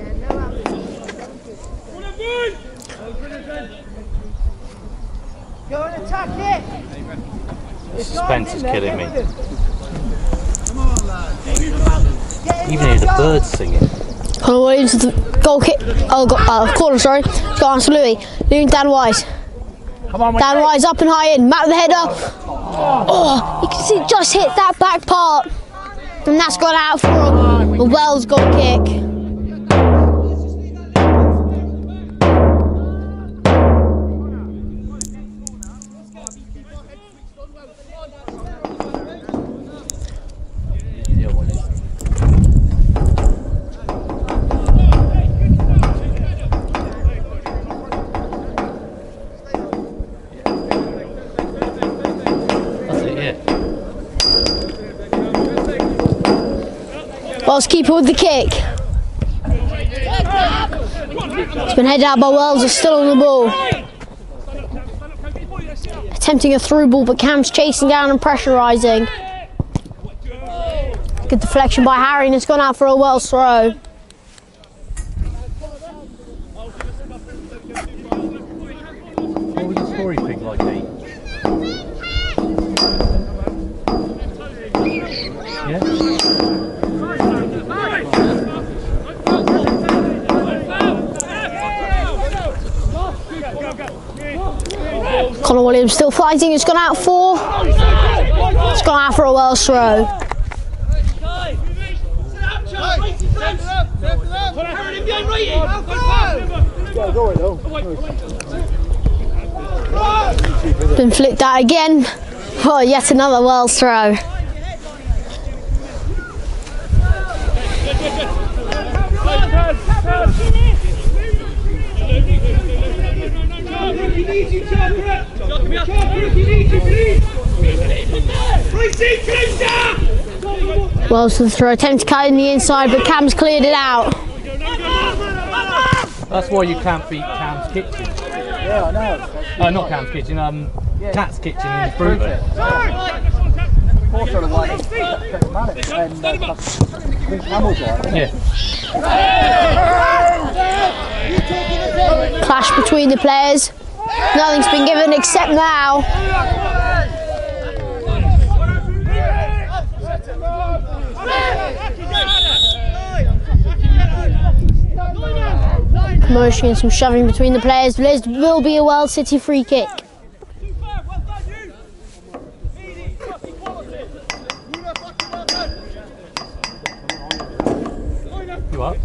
Go and attack it! The suspense is killing me. Even hear the birds singing. Connor Williams with the goal kick. Corner, sorry. It's gone on to Louis. Louis and Dan Wise. Dan Wise up and high in. Matt with the header. Oh, you can see it just hit that back part. And that's gone out for a Wells goal kick. Wells keeper with the kick. It's been headed out by Wells, is still on the ball. Attempting a through ball, but Cam's chasing down and pressurising. Good deflection by Harry, and it's gone out for a Wells throw. What was the story thing like, Nate? Yeah? Connor Williams still fighting, it's gone out for. It's gone out for a Wells throw. Been flicked out again. Oh, yet another Wells throw. Wells to the throw, attempt to cut in the inside, but Cam's cleared it out. That's why you can't beat Cam's Kitchen. Yeah, I know. Not Cam's Kitchen, Cat's Kitchen in Fruitland. Also the one and Hamill's right. Yeah. Clash between the players. Nothing's been given except now. Commotion and some shoving between the players. There will be a Wells City free kick. You are? I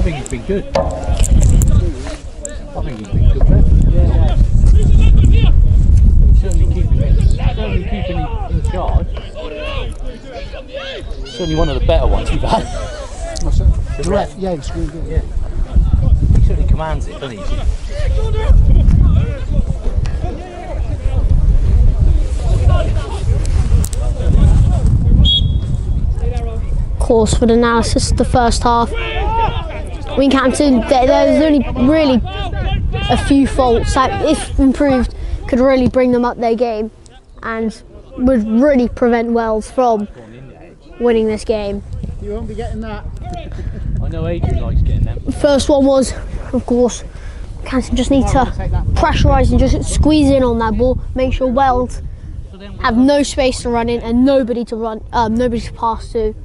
think he's been good. I think he's been good. Certainly keeping in charge. Certainly one of the better ones we've had. The ref, yeah, he's really good. Yeah. He certainly commands it, doesn't he? Course for the analysis of the first half. Wincanton, there's only really a few faults that, if improved, could really bring them up their game and would really prevent Wells from winning this game. You won't be getting that. I know Adrian likes getting them. First one was, of course, Wincanton just need to pressurise and just squeeze in on that ball, make sure Wells have no space to run in and nobody to pass to.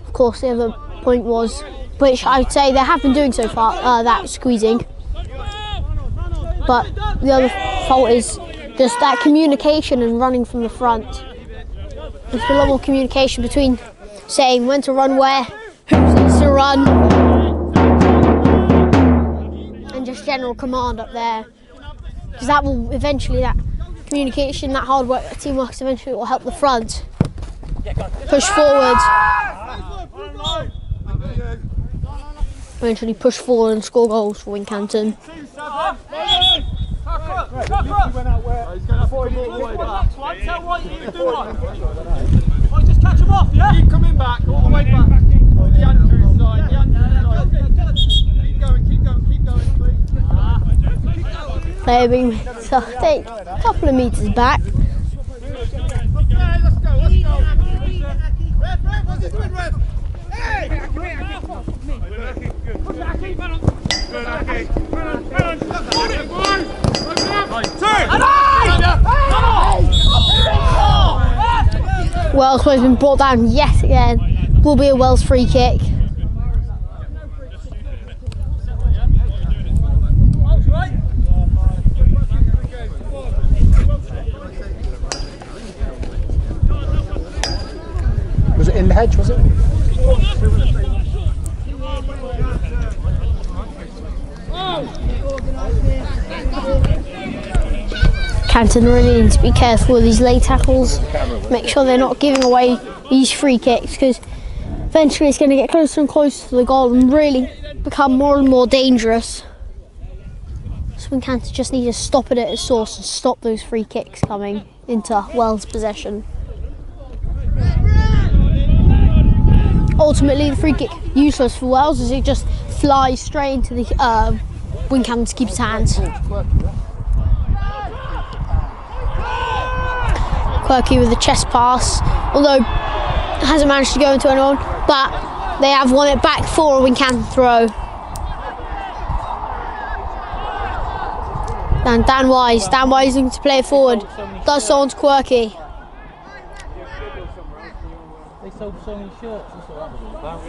Of course, the other point was, which I would say they have been doing so far, that squeezing. But the other fault is just that communication and running from the front. There's been a lot more communication between saying when to run where, who needs to run, and just general command up there. Because that will eventually, that communication, that hard work, that teamwork eventually will help the front push forward. Eventually push forward and score goals for Wincanton. Just catch him off, yeah? Keep coming back, all the way back. The Andrews side, Keep going, please. They're being so take a couple of metres back. Let's go. Ref, what's he doing, Ref? Hey! Wells has been brought down yet again. Will be a Wells free kick. Was it in the hedge, was it? Canton really need to be careful with these late tackles. Make sure they're not giving away these free kicks, because eventually it's going to get closer and closer to the goal and really become more and more dangerous. So Canton just need to stop it at its source and stop those free kicks coming into Wells' possession. Ultimately, the free kick useless for Wells as it just flies straight into the Wincanton's keeper's hands. Quirky with the chest pass, although hasn't managed to go into anyone, but they have won it back for a Wincanton throw. And Dan Wise looking to play it forward, does so on to Quirky. They sold so many shirts, that's what that was all about.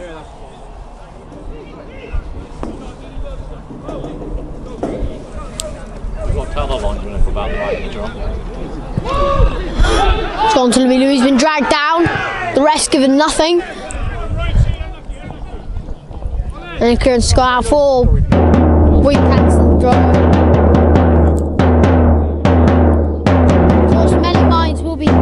We've got to tell the linesman about the right of the drop. It's gone to Louis. Louis been dragged down. The rest given nothing. And clearance to go out for Wincanton draw. Of course, many minds will be split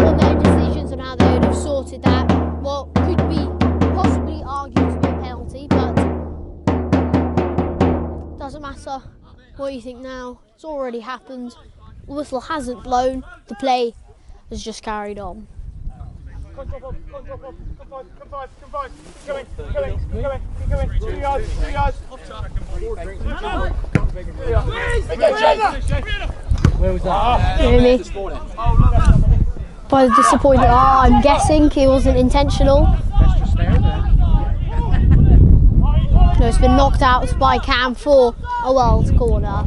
on their decisions on how they would have sorted that. What could be possibly argued to be a penalty, but doesn't matter what you think now. It's already happened. The whistle hasn't blown. The play has just carried on. Come five. Keep going. 2 yards. Where was that? You hear me? By the disappointed. I'm guessing it wasn't intentional. No, it's been knocked out by Cam for a Wells corner.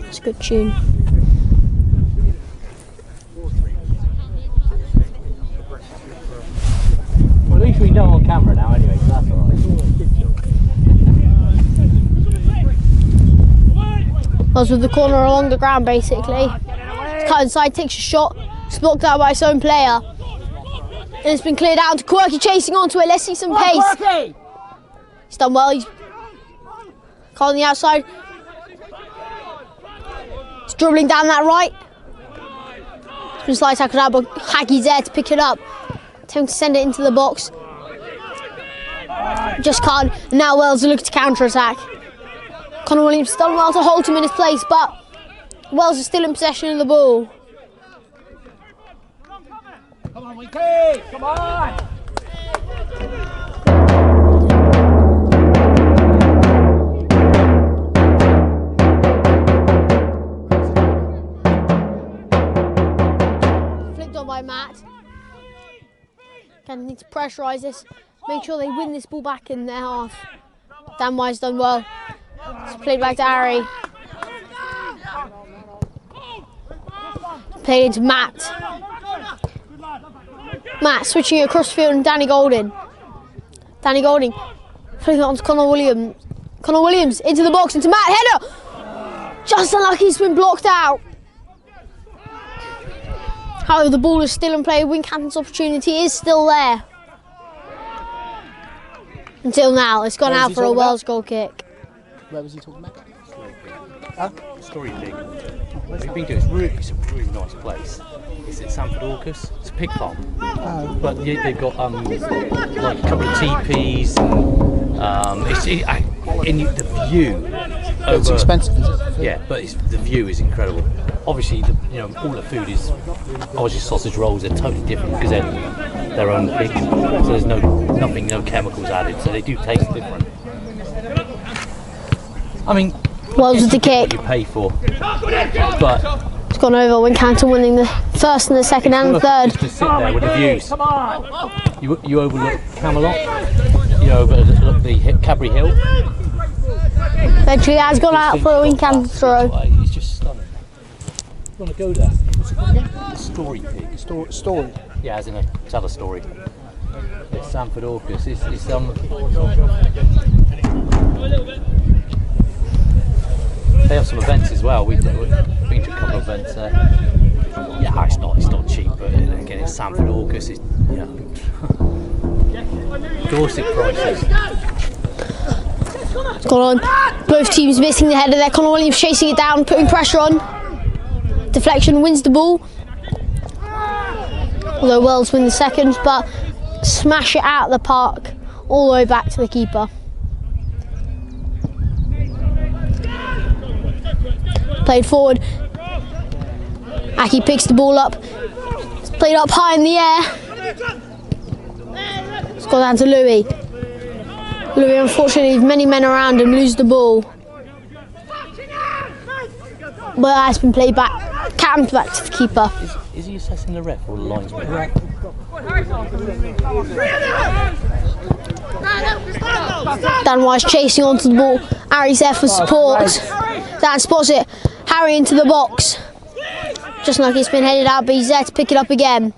It's a good tune. Well, at least we know on camera now anyway, so that's alright. Was with the corner along the ground basically. It's cut inside, takes a shot, it's blocked out by its own player. And it's been cleared out to Quirky chasing onto it. Let's see some pace. He's done well, he's caught on the outside. He's dribbling down that right. It's been slight tackled out, but Haggie's there to pick it up. Attempting to send it into the box. Just can't. Now Wells look to counter-attack. Connor Williams done well to hold him in his place, but Wells is still in possession of the ball. Come on, Winky! Come on! Flicked on by Matt. Kind of need to pressurise this, make sure they win this ball back in their half. Dan Wise done well. It's played back to Harry. Played into Matt. Matt switching it across the field and Danny Golding. Danny Golding flicking it onto Connor Williams. Connor Williams into the box, into Matt, header! Just unlucky, it's been blocked out. However, the ball is still in play. Wincanton's opportunity is still there. Until now, it's gone out for a Wells goal kick. Where was he talking about? Story pig. We've been to it's a really nice place. It's at Sanford Orcus. It's a pig farm. But yeah, they've got like a couple of teepees. And the view. It's expensive, is it? Yeah, but the view is incredible. Obviously, all the food is obviously sausage rolls. They're totally different because they're their own pig. So there's no chemicals added. So they do taste different. I mean, Wells with the kick. What you pay for, but It's gone over. Wincanton winning the first and the second and the third. Just to sit there with the views. You overlook Camelot. You overlook the Cadbury Hill. Eventually, has gone out for a Wincanton throw. It's just stunning. You want to go there? What's it called? Story pig. Story. Yeah, as in tell a story. It's Sanford Orcus. It's They have some events as well. We've been to a couple of events there. Yeah, it's not cheap, but again, it's Sanford Orcus. It's Dorset prices. It's gone on. Both teams missing the header there. Connor Williams chasing it down, putting pressure on. Deflection wins the ball. Although Wells win the second, but smash it out of the park all the way back to the keeper. Played forward. Aki picks the ball up. It's played up high in the air. It's gone down to Louis. Louis, unfortunately, many men around him lose the ball. But that's been played back, camped back to the keeper. Is he assessing the ref or the linesman? Dan Wise chasing onto the ball. Harry's there for support. Dan spots it. Harry into the box. Just like it's been headed out, but he's there to pick it up again.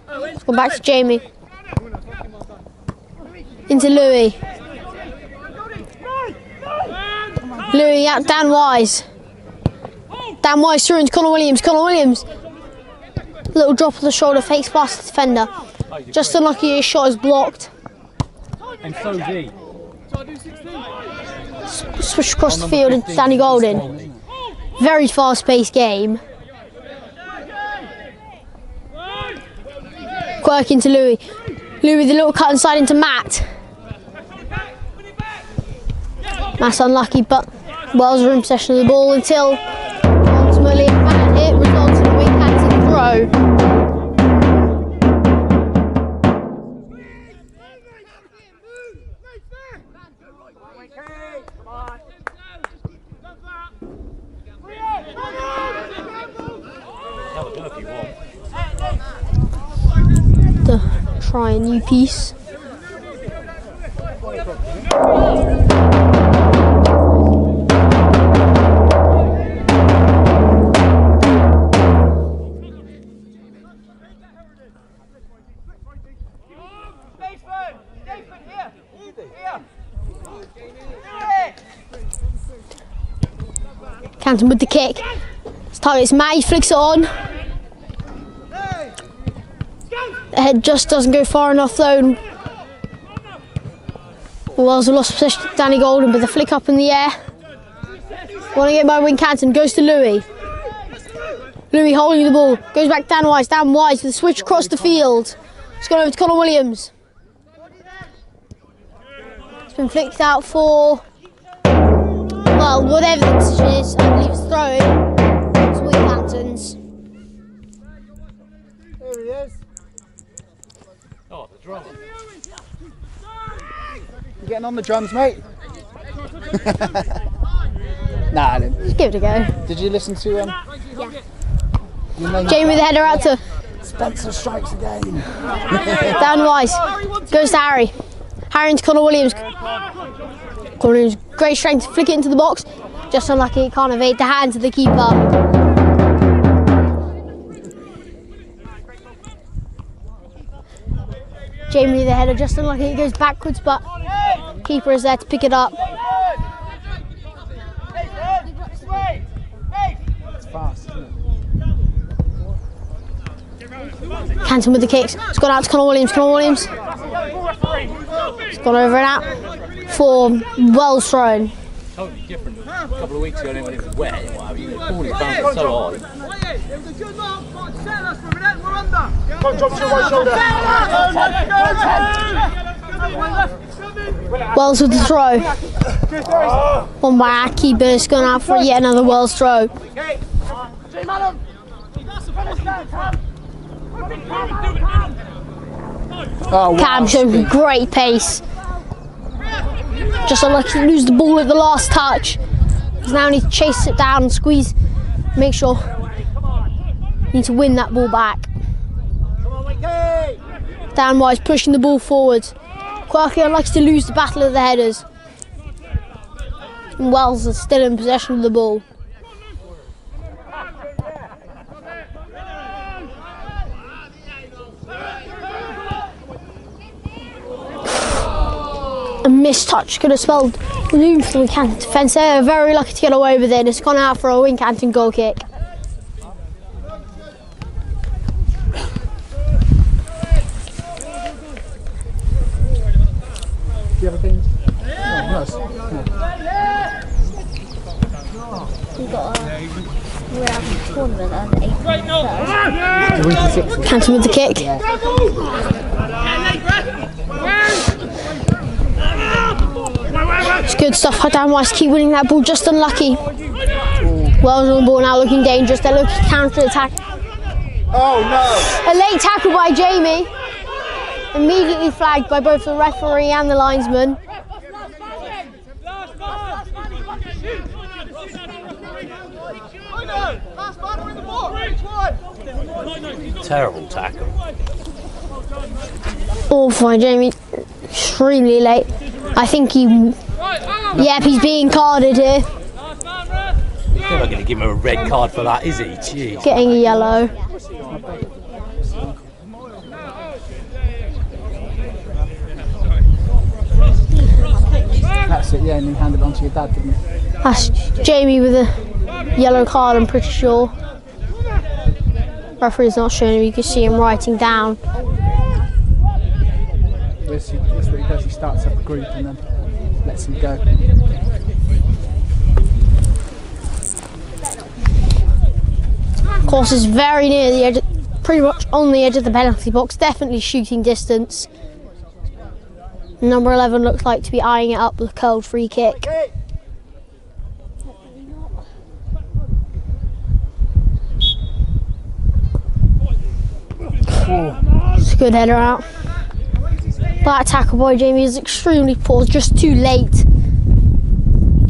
Let's go back to Jamie. Into Louis. Louis out, Dan Wise. Dan Wise through into Connor Williams. Connor Williams. Little drop of the shoulder, fakes past the defender. Just unlucky his shot is blocked. And so D. Switch across the field into Danny Golden. Very fast-paced game. Quirk into Louis. Louis, the little cut inside into Matt. Matt's unlucky, but Wells are in possession of the ball until ultimately a bad hit results in a wing-handed throw. To try a new piece. Canton with the kick. His target is Matt, he flicks it on. The head just doesn't go far enough though. Wells have lost possession to Danny Golden, but the flick up in the air. Want to get by wing Canton, goes to Louis. Louis holding the ball, goes back Dan Wise. Dan Wise with a switch across the field. It's gone over to Connor Williams. It's been flicked out for, well, whatever the decision is, I believe it's throwing. It's wing Canton's. There he is. Oh, the drum. You getting on the drums, mate? Nah, I didn't. Just give it a go. Did you listen to Yeah. your Jamie with the header out to Spencer strikes again? Dan Wise. Goes to Harry. Harry into Connor Williams. Connor Williams, great strength to flick it into the box. Just unlucky, he can't evade the hands of the keeper. Jamie the header, just unlucky, it goes backwards, but keeper is there to pick it up. It's fast, isn't it? Canton with the kicks. It's gone out to Connor Williams. Connor Williams. It's gone over and out for Wells thrown. Totally different. A couple of weeks ago, when it was wet, the ball is bouncing so high. Wells with the throw. One by our keeper. It's gone out for yet another Wells throw. Oh, wow. Cam showing great pace. Just unlucky to lose the ball at the last touch. Because now need to chase it down and squeeze. Make sure. Need to win that ball back. Dan Wise pushing the ball forward. Quirky unlucky to lose the battle of the headers. And Wells is still in possession of the ball. A missed touch could have spelled doom for the Wincanton defence. They're very lucky to get away with it. It's gone out for a Wincanton goal kick. Do you have a thing? Oh, nice. We're having a tournament on the 8th. Canton with the kick. It's good stuff. Dan Wise keep winning that ball, just unlucky. Wells on the ball now, looking dangerous. They're looking to counter-attack. Oh no! A late tackle by Jamie. Immediately flagged by both the referee and the linesman. Terrible tackle. Awful by Jamie. Extremely late. I think he's being carded here. You're not going to give him a red card for that, is he? Jeez. Getting a yellow. That's it, yeah, and you handed it on to your dad, didn't you? That's Jamie with a yellow card, I'm pretty sure. Referee's not showing him, you can see him writing down. That's what he does, he starts up a group and then lets them go. Of course, it's very near the edge, pretty much on the edge of the penalty box, definitely shooting distance. Number 11 looks like to be eyeing it up with a curled free kick. It's a good header out. But that tackle by Jamie is extremely poor, just too late.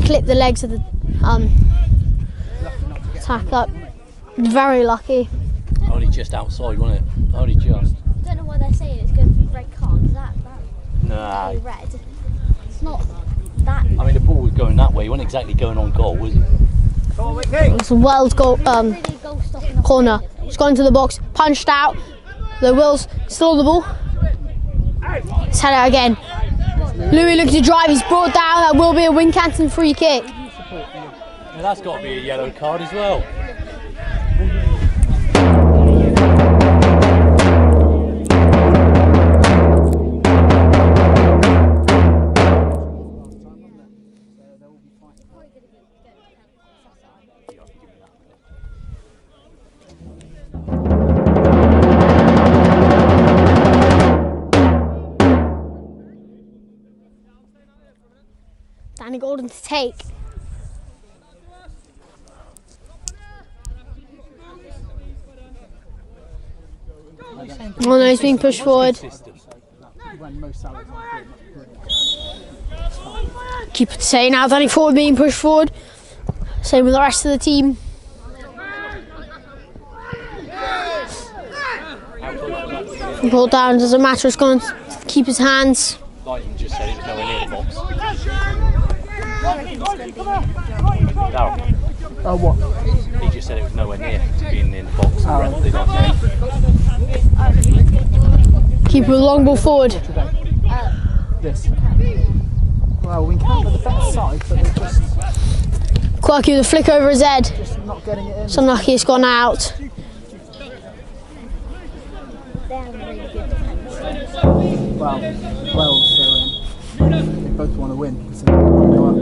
Clipped the legs of the tackler. Very lucky. Only just outside, wasn't it? Only just. I don't know why they're saying it's going to be red card. Is that Nah. red? It's not that. I mean, the ball was going that way. It wasn't exactly going on goal, was it? It's a Wells goal, corner. It's gone into the box, punched out. The Will's still on the ball. Let's head out again. Louis looking to drive, he's brought down. That will be a Wincanton free kick. Yeah, that's got to be a yellow card as well. Danny Golden to take. Oh no, he's being pushed forward. Keeper to say now, Danny forward being pushed forward. Same with the rest of the team. Brought down, doesn't matter, it's gone to the keeper's hands. Lightning just said it was nowhere near the box. Oh, what? He just said it was nowhere near being in the box. Keeper with a long ball forward. This. Well, we can't the better side, but they're just Quirky with a flick over his head. not getting it in. It's unlucky it's gone out. Well, so they both want to win. So they go up.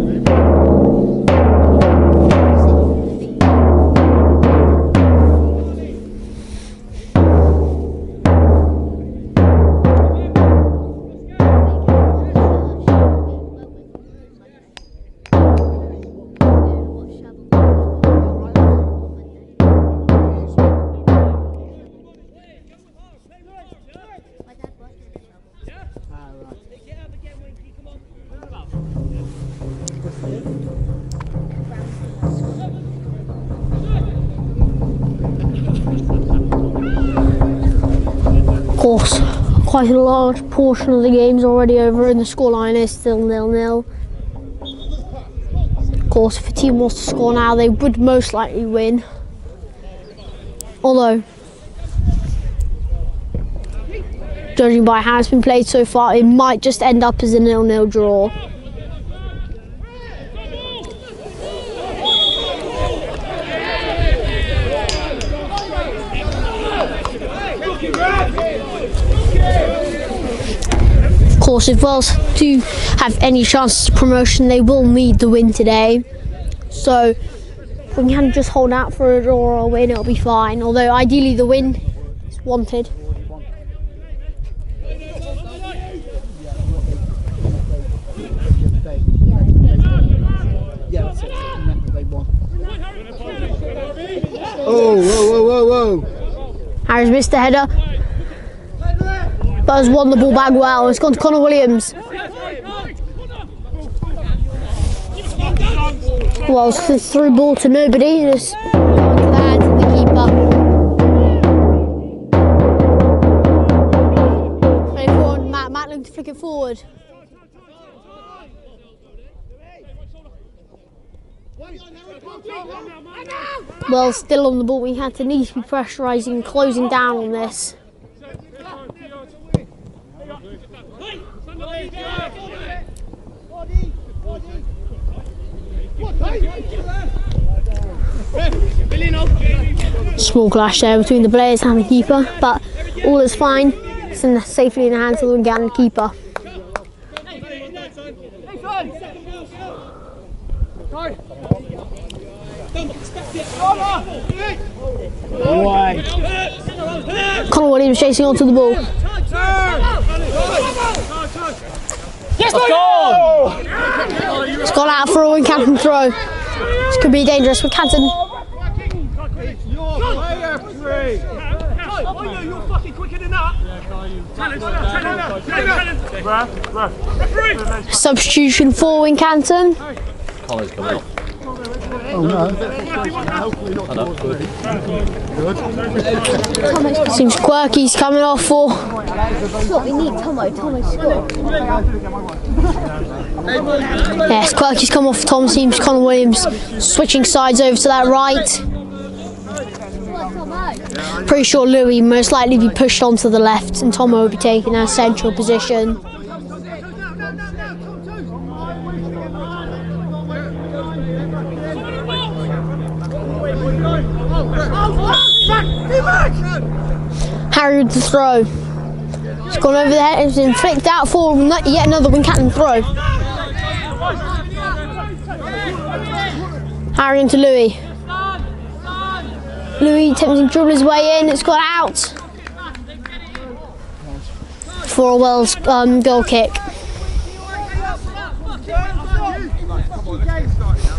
Of course, quite a large portion of the game's already over and the scoreline is still 0-0. Of course, if a team wants to score now, they would most likely win. Although, judging by how it's been played so far, it might just end up as a 0-0 draw. Of course, if Wells do have any chance of promotion, they will need the win today. So if we can just hold out for a draw or a win, it'll be fine. Although ideally the win is wanted. Yeah, that's it. They won. Oh, whoa. Harry's missed the header. But has won the ball back well. It's gone to Connor Williams. Wells through ball to nobody. Just into the hands of the keeper. Play forward, Matt looking to flick it forward. Well, still on the ball. We had to need to be pressurising and closing down on this. Small clash there between the players and the keeper, but all is fine. It's safely in the hands of the Wincanton keeper. Connor Williams chasing onto the ball. Yes, it's gone out for a Wincanton throw. This could be dangerous for Wincanton. You're fucking quicker than that. Substitution for Wincanton. Connor's coming off. Oh no. Seems Quirky's coming off for. That's what we need, Tomo. Tomo score. Yes, Quirky's come off for Tom. Seems Connor Williams switching sides over to that right. Pretty sure Louis most likely be pushed onto the left and Tomo will be taking a central position. Harry with the throw. It's gone over the head, it's been flicked out for yet another Wincanton throw. Harry into Louis. Louis attempting to dribble his way in, it's gone out for a Wells goal kick.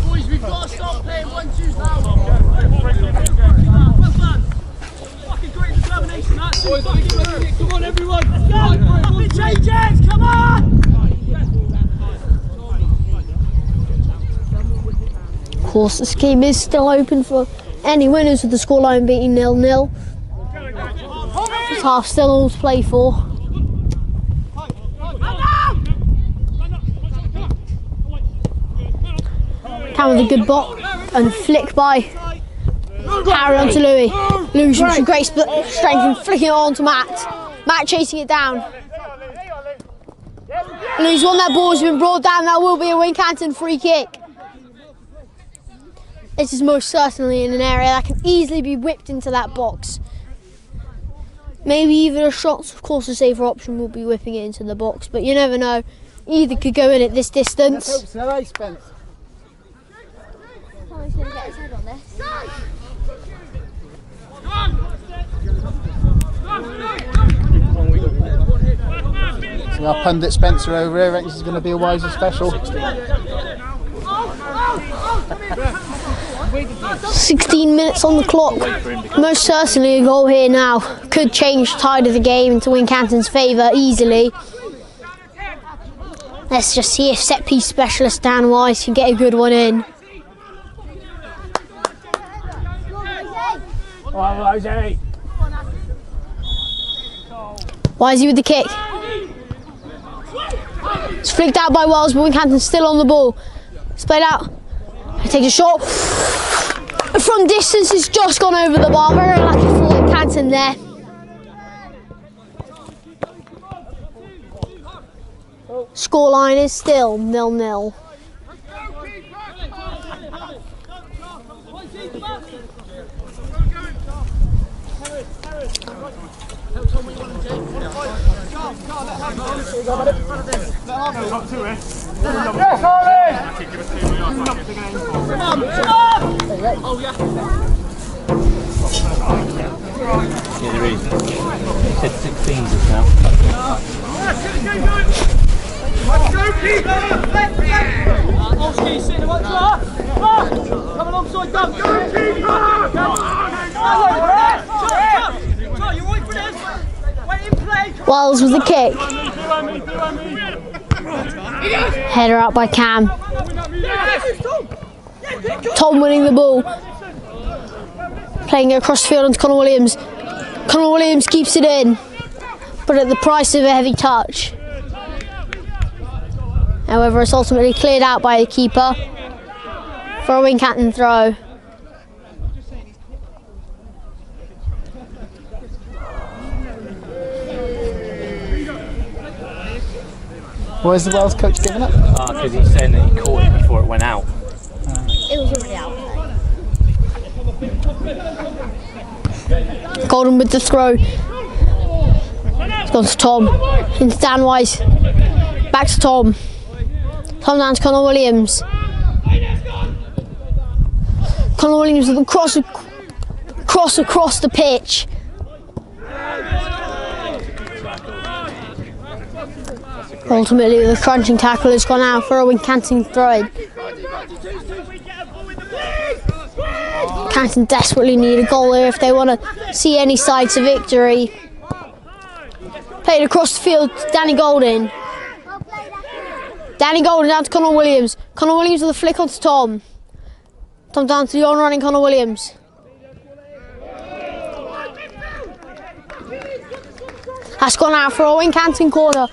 Boys, we've got to stop playing 1-2s now. Fucking great determination, that's it. Come on, everyone. Let's go. Nothing changes, come on. Of course, this game is still open for any winners with the scoreline being 0-0. This half still all to play for. Cam with a good bot and flick by Harry onto Louis. Louis with some great strength and flicking it on to Matt. Matt chasing it down. Louis won that ball, has been brought down. That will be a Wincanton free kick. This is most certainly in an area that can easily be whipped into that box. Maybe even a shot, of course the safer option will be whipping it into the box, but you never know. Either could go in at this distance. Let's hope so, Spence. Tomo's going to get his head on this. So our pundit Spencer over here reckons it's going to be a Wiser special. 16 minutes on the clock. Most certainly a goal here now. Could change the tide of the game into Wincanton's favour easily. Let's just see if set piece specialist Dan Wise can get a good one in. Wisey with the kick. It's flicked out by Wells, but Wincanton's still on the ball. It's played out. He takes a shot. From distance, it's just gone over the bar. Very lucky for Wincanton there. Scoreline is still 0-0. Oh, yeah. Yeah, there is. He said 16 just now. Olski, sit in the right car. Come alongside Doug. Go, you're right for this. Wait in play. Wells with the kick. Header out by Cam. Tom winning the ball. Playing it across the field onto Connor Williams. Connor Williams keeps it in, but at the price of a heavy touch. However, it's ultimately cleared out by the keeper for a Wincanton throw. Where's the Wells coach giving it? Because he's saying that he caught it before it went out. It was already out. Golden with the throw. It's gone to Tom. Into Dan Wise. Back to Tom. Tom down to Connor Williams. Connor Williams with a cross across the pitch. Ultimately, with a crunching tackle, it's gone out for a Wincanton throw. Wincanton desperately need a goal here if they want to see any sides of victory. Played across the field to Danny Golden. Danny Golden down to Connor Williams. Connor Williams with a flick onto Tom. Tom down to the on-running Connor Williams. That's gone out for a Wincanton corner.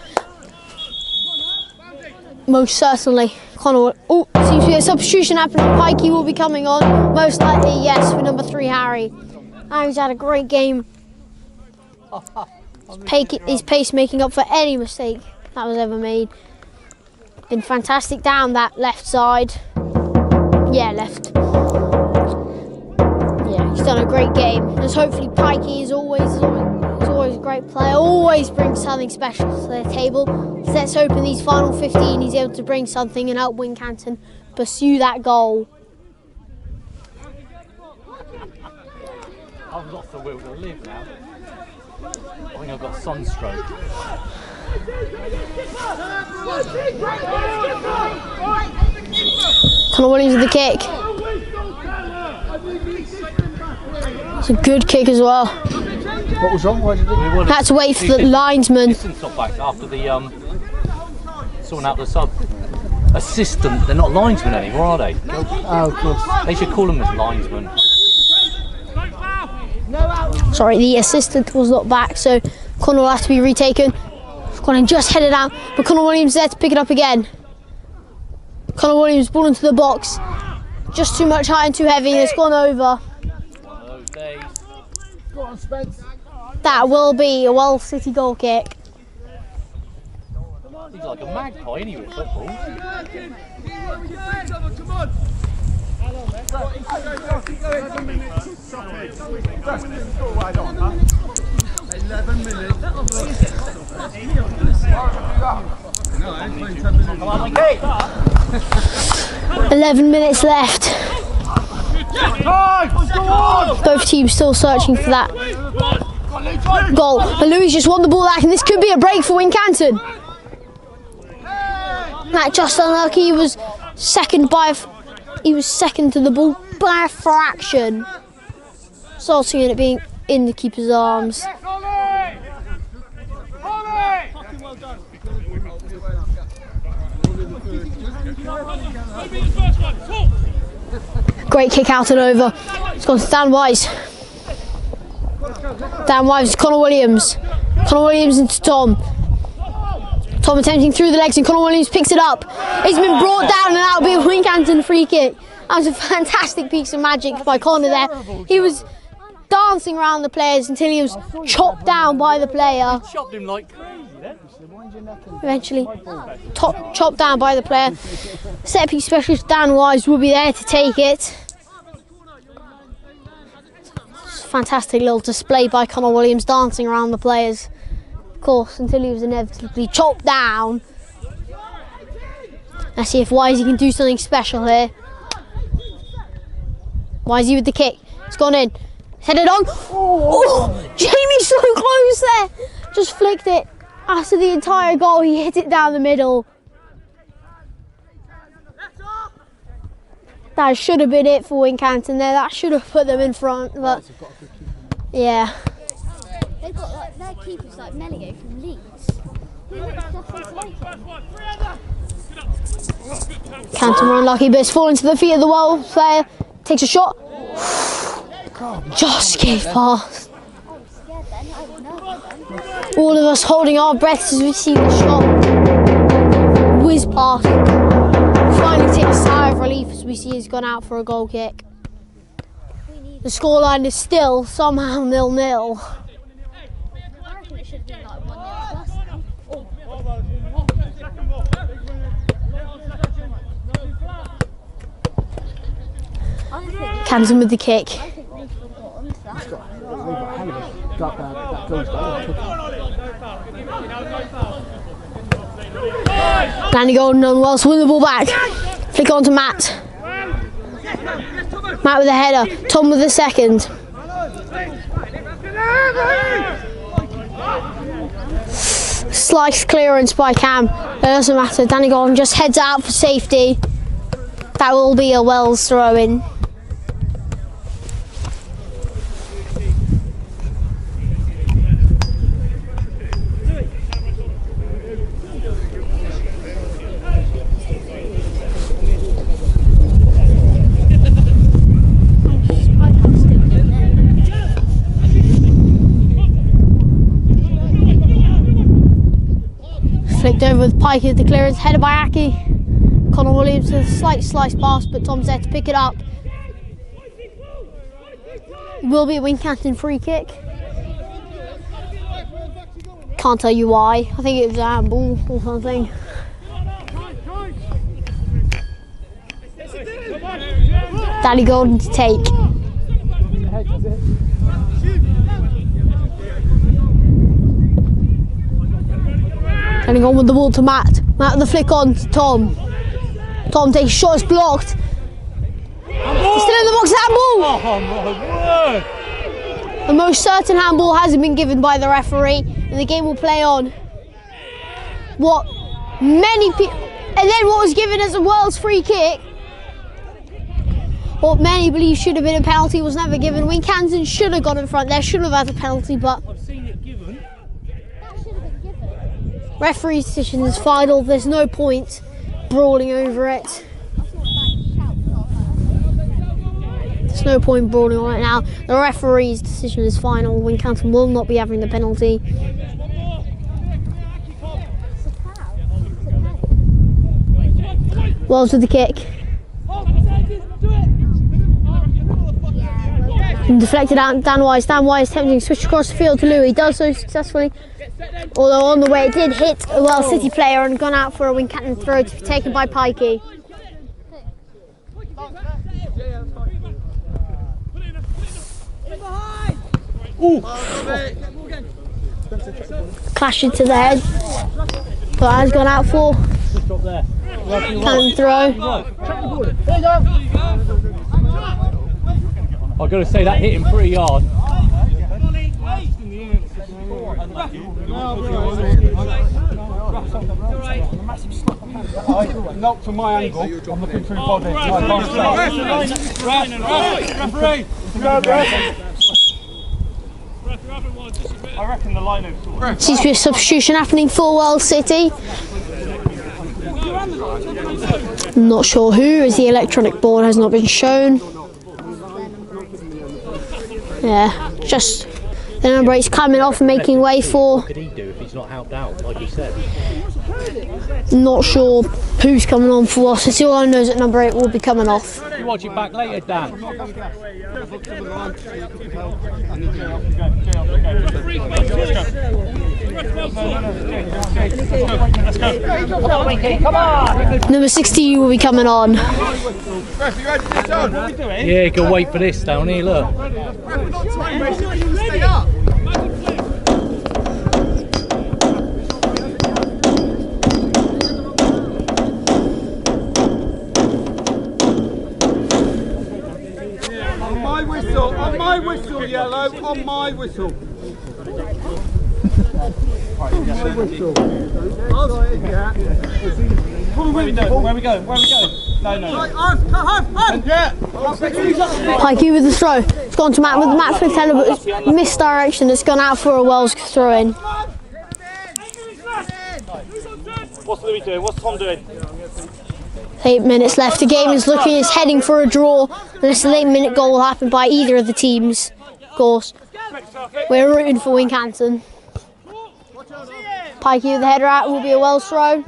Most certainly. Connor. Oh, seems to be a substitution happening. Pikey will be coming on. Most likely, yes, for number 3, Harry. Harry's had a great game. His pace making up for any mistake that was ever made. Been fantastic down that left side. Yeah, left. Yeah, he's done a great game. As hopefully Pikey is always a great player. Always brings something special to the table. So let's hope in these final 15 he's able to bring something and help Wincanton pursue that goal. I've lost the will to live now. I think I've got sunstroke. Connor Williams with the kick. It's a good kick as well. What was wrong? Why did it? Had to wait for the linesman. After the sorting out the sub assistant, they're not linesmen anymore, are they? Oh, of course. They should call them as linesmen. Sorry, the assistant was not back, so Connor will have to be retaken. Connor just headed out, but Connor Williams there to pick it up again. Connor Williams ball into the box. Just too much high and too heavy, and it's gone over. One of those days. Go on, Spence. That will be a Wells City goal kick. He's like a magpie, isn't he, with football? Come on. 11 minutes left. Both teams still searching for that goal. But Louis just won the ball back, and this could be a break for Wincanton. That just unlucky. He was second to the ball by a fraction, resulting in it being in the keeper's arms. Great kick out and over. It's gone to Dan Wise. Dan Wise to Connor Williams. Connor Williams into Tom. Tom attempting through the legs, and Connor Williams picks it up. It's been brought down, and that'll be a Wincanton free kick. That was a fantastic piece of magic by Connor there. He was dancing around the players until he was chopped down by the player. Chopped him like crazy then. Eventually chopped down by the player. Set piece specialist Dan Wise will be there to take it. It's a fantastic little display by Connor Williams, dancing around the players, of course, until he was inevitably chopped down. Let's see if Wisey can do something special here. Wisey with the kick. It's gone in. Headed on. Oh, Jamie's so close there. Just flicked it. After the entire goal, he hit it down the middle. That should have been it for Wincanton there. That should have put them in front, but yeah. They've got like their keeper's like Melio from Leeds. Canton were unlucky, but it's fallen to the feet of the Wolves player. Takes a shot. Just gave past. All of us holding our breaths as we see the shot whiz past. Finally take a sigh of relief as we see he's gone out for a goal kick. The scoreline is still somehow 0-0. I reckon it should have been like 1-0 plus now. Canton with the kick. I think they've got on to that. Danny Golden on Wells, win the ball back. Flick on to Matt. Matt with a header. Tom with the second. Slice clearance by Cam. It doesn't matter. Danny Golden just heads out for safety. That will be a Wells throw in. Flicked over with Pike at the clearance, headed by Aki. Connor Williams with a slight slice pass, but Tom's there to pick it up. It will be a Wincanton free kick. Can't tell you why. I think it was a handball or something. Danny Golden to take. Danny on with the ball to Matt. Matt with the flick on to Tom. Tom takes a shot, it's blocked. He's still in the box, handball! Oh my word! The most certain handball hasn't been given by the referee, and the game will play on. What many people, and then what was given as a Wells free kick, what many believe should have been a penalty, was never given. Wincanton should have got in front there, should have had a penalty, but I've seen it given. That should have been given. referee's decision is final. There's no point brawling over it. I saw that shout off. There's no point brawling on it now. The referee's decision is final. Wincanton will not be having the penalty. It's a foul. It's a penalty. Wells with the kick. And deflected out Dan Wise. Dan Wise attempting to switch across the field to Louis. He does so successfully. Although on the way it did hit a Wells City player and gone out for a Wincanton throw to be taken by Pikey. Clash into the head. But has gone out for cannon throw. I've got to say that hit him pretty hard. Not from my angle. I'm looking through body. Referee! I reckon the line over. Seems to be a substitution happening for Wells City. I'm not sure who, as the electronic board has not been shown. Yeah, just the number 8's coming off and making way for. What could he do if he's not helped out, like you said? Not sure who's coming on for Wells City. All I know is that number 8 will be coming off. You watch it back later, Dan. Number 16 will be coming on. Yeah, go wait for this down here, look. On my whistle, yellow, on my whistle. Where are we going? Where are we going? No. Pikey with the throw. It's gone to Matt with the Matt for the tenor, but it's misdirection. It's gone out for a Wells throw in. What's Louis doing? What's Tom doing? 8 minutes left. The game is looking, it's heading for a draw. Unless an 8-minute goal will happen by either of the teams. Of course, we're rooting for Wincanton. Pikey with the header out will be a Wells throw.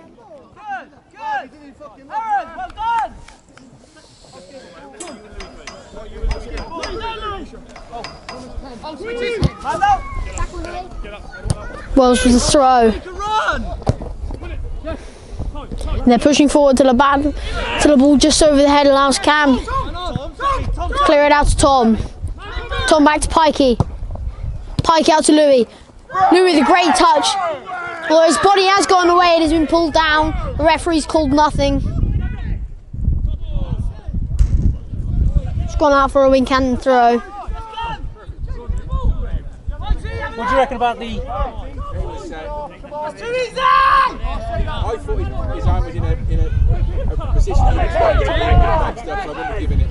Wells with the throw. And they're pushing forward to the ball just over the head, allows Cam. clear it out to Tom. Tom back to Pikey. Pikey out to Louis. Louis with a great touch. Although his body has gone away and has been pulled down, the referee's called nothing. It's gone out for a Wincanton throw. What do you reckon about the... I thought his arm was in a position he was going to break and stuff, so I wouldn't have given it.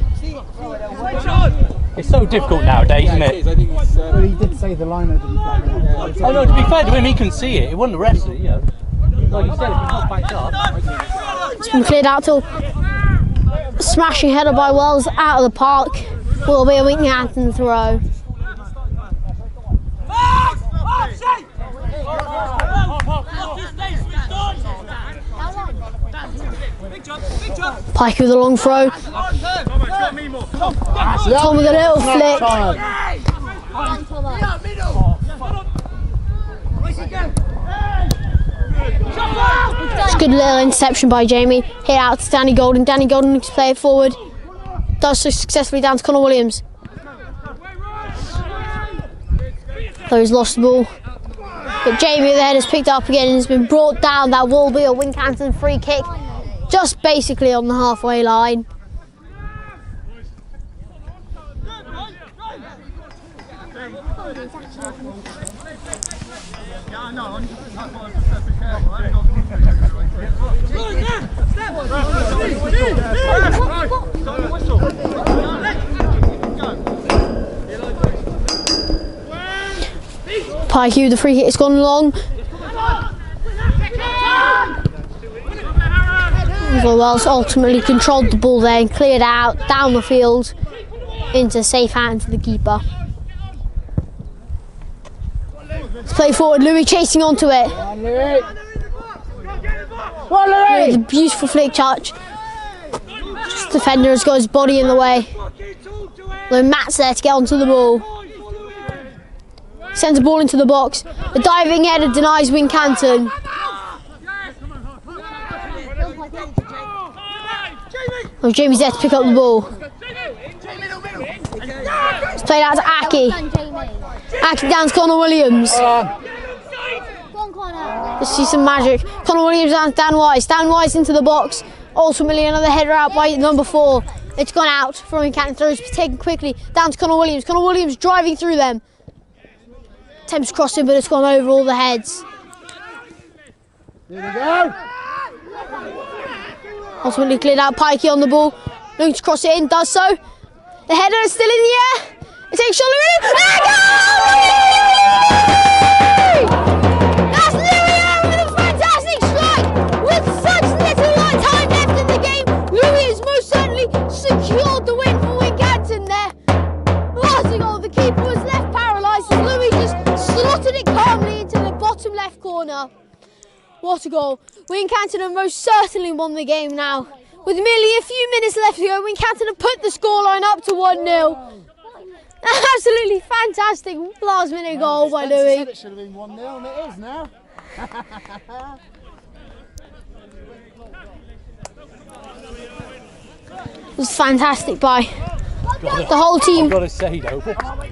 It's so difficult nowadays, isn't It it? is, I think it's... But he did say the liner didn't flag it. Oh no, to be fair to him, he couldn't see it. It wasn't the wrestler, you know. Like you said, if it's not backed up. It's been cleared out to smashing header by Wells out of the park. Will be a Wincanton throw. Pike with a long throw. Tom with a little flick. It's a good little interception by Jamie. Hit out to Danny Golden. Danny Golden looks to play it forward. Does so successfully down to Connor Williams. So he's lost the ball. But Jamie with the head has picked up again and has been brought down. That will be a Wincanton free kick. Just basically on the halfway line. Pikey with the free hit, it's gone long. Wells ultimately controlled the ball there and cleared out down the field into safe hands of the keeper. Let's play forward, Louis chasing onto it. With a beautiful flick touch. Just the defender has got his body in the way. Though Matt's there to get onto the ball. Sends the ball into the box. The diving header denies Wincanton. Oh, Jamie's there to pick up the ball. It's played out to Aki. Aki down to Connor Williams. Let's see some magic. Connor Williams down to Dan Wise. Dan Wise into the box. Ultimately another header out by number 4. It's gone out from Wincanton. Throws taken quickly. Down to Connor Williams. Connor Williams driving through them. Attempts crossing, but it's gone over all the heads. Here we go. Ultimately cleared out. Pikey on the ball. Looking to cross it in. Does so. The header is still in the air. It takes shot Louis. That's Louis with a fantastic strike. With such little time left in the game, Louis has most certainly secured the win for Wincanton there. What a goal. The keeper was left paralysed as Louis just slotted it calmly into the bottom left corner. What a goal. Wincanton have most certainly won the game now. With merely a few minutes left to go, Wincanton have put the scoreline up to 1-0. Absolutely fantastic last minute goal by Louis. It should have been 1-0 and it is now. It was fantastic by the whole team. I've got to say though.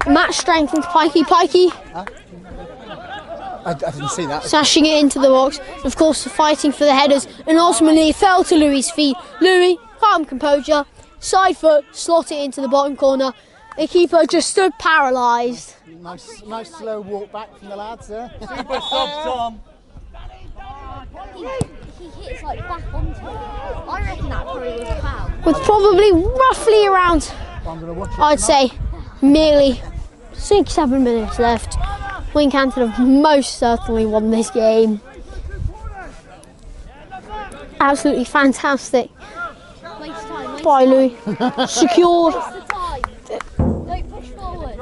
Match strength into Pikey. Pikey I didn't see that. smashing it into the box. Of course, fighting for the headers, and ultimately it fell to Louis' feet. Louis, calm composure, side foot, slot it into the bottom corner. The keeper just stood paralysed. Nice slow walk back from the lads there. Super sub, Tom. He hits like back onto it. I reckon that probably was a foul. With probably roughly around, I'd say, merely 6-7 minutes left. Wincanton have most certainly won this game. Absolutely fantastic by Louis. Secured. Don't push forward.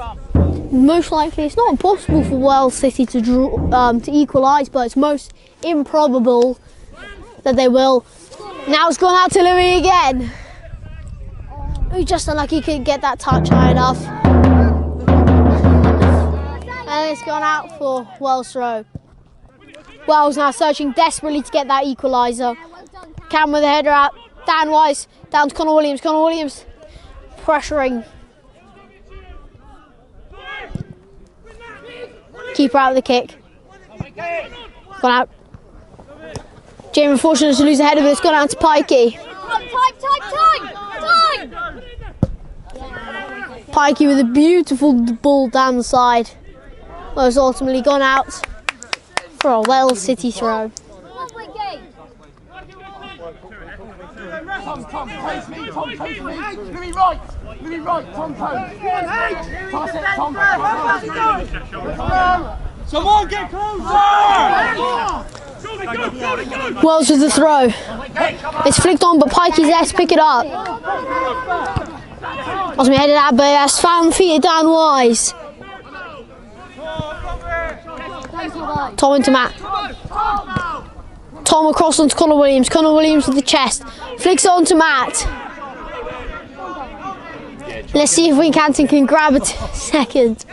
Most likely, it's not impossible for Wells City to draw, to equalise, but it's most improbable that they will. Now it's gone out to Louis again. He's just unlucky he couldn't get that touch high enough. And it's gone out for Wells throw. Wells now searching desperately to get that equaliser. Cam with the header out. Dan Wise down to Connor Williams. Connor Williams pressuring Keeper out of the kick. Gone out. Jamie unfortunate to lose the header, but it's gone out to Pikey. Time! Pikey with a beautiful ball down the side. Well, it's ultimately gone out for a Wells City throw. Tom, face me, Tom, face me. Louis right, Tom, pass it, Tom. Someone get closer! Wells with the throw. It's flicked on, but Pikey's there to pick it up. Osmi headed out, but has found feet down wise. Tom into Matt. Tom across onto Connor Williams. Connor Williams with the chest. Flicks it on to Matt. Let's see if Wincanton can grab a second.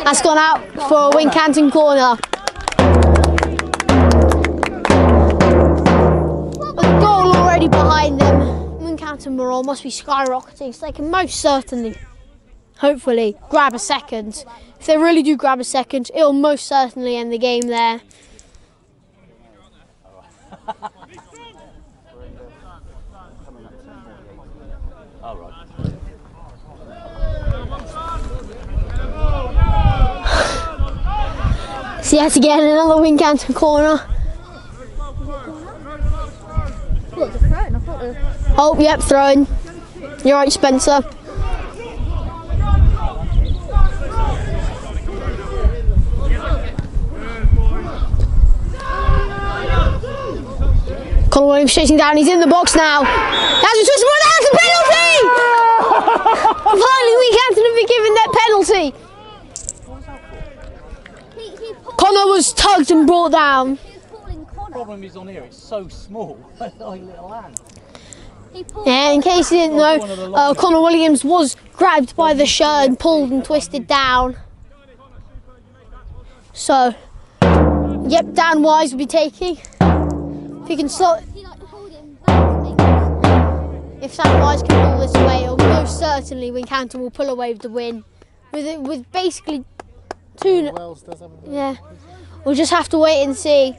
That's gone out for a Wincanton corner. With the goal already behind them, Wincanton morale must be skyrocketing, so they can most certainly, hopefully, grab a second. If they really do grab a second, it'll most certainly end the game there. All right. So yet again, another Wincanton corner. Oh, yep, throwing. You're right, Spencer. Connor Williams chasing down, he's in the box now. That's a twist, that's a penalty! Finally, Wincanton have been given that penalty. Connor was tugged and brought down. The problem is on here, it's so small. Like little hand. Yeah, in case you didn't know, Connor Williams was grabbed by the shirt and pulled and twisted down. So, yep, Dan Wise will be taking. If he can slot, if Dan Wise can pull this away, or most certainly Wincanton will pull away with the win. With basically two. Yeah, we'll just have to wait and see.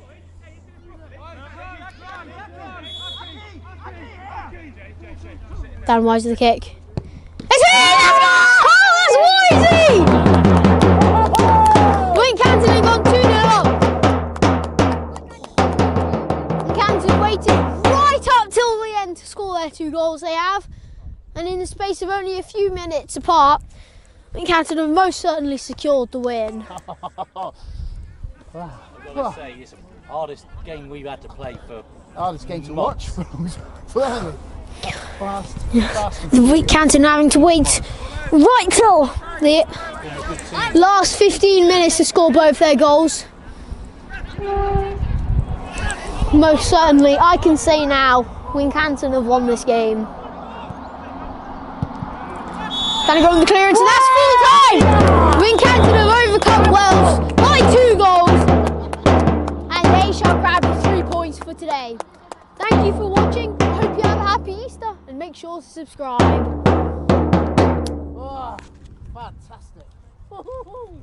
Dan Wise with the kick. It's in! Oh, that's Wisey! Wincanton have gone 2-0 up. Wincanton waited right up till the end to score their 2 goals they have. And in the space of only a few minutes apart, Wincanton have most certainly secured the win. I've got to say, it's the hardest game we've had to play for. Hardest game to watch for fast. The Wincanton having to wait right till the last 15 minutes to score both their goals. Most certainly, I can say now, Wincanton have won this game. Can I go on the clearance? And that's full time! Wincanton have overcome Wells by 2 goals. And they shall grab the 3 points for today. Thank you for watching. I hope you have a happy Easter and make sure to subscribe. Oh, fantastic. Good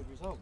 result.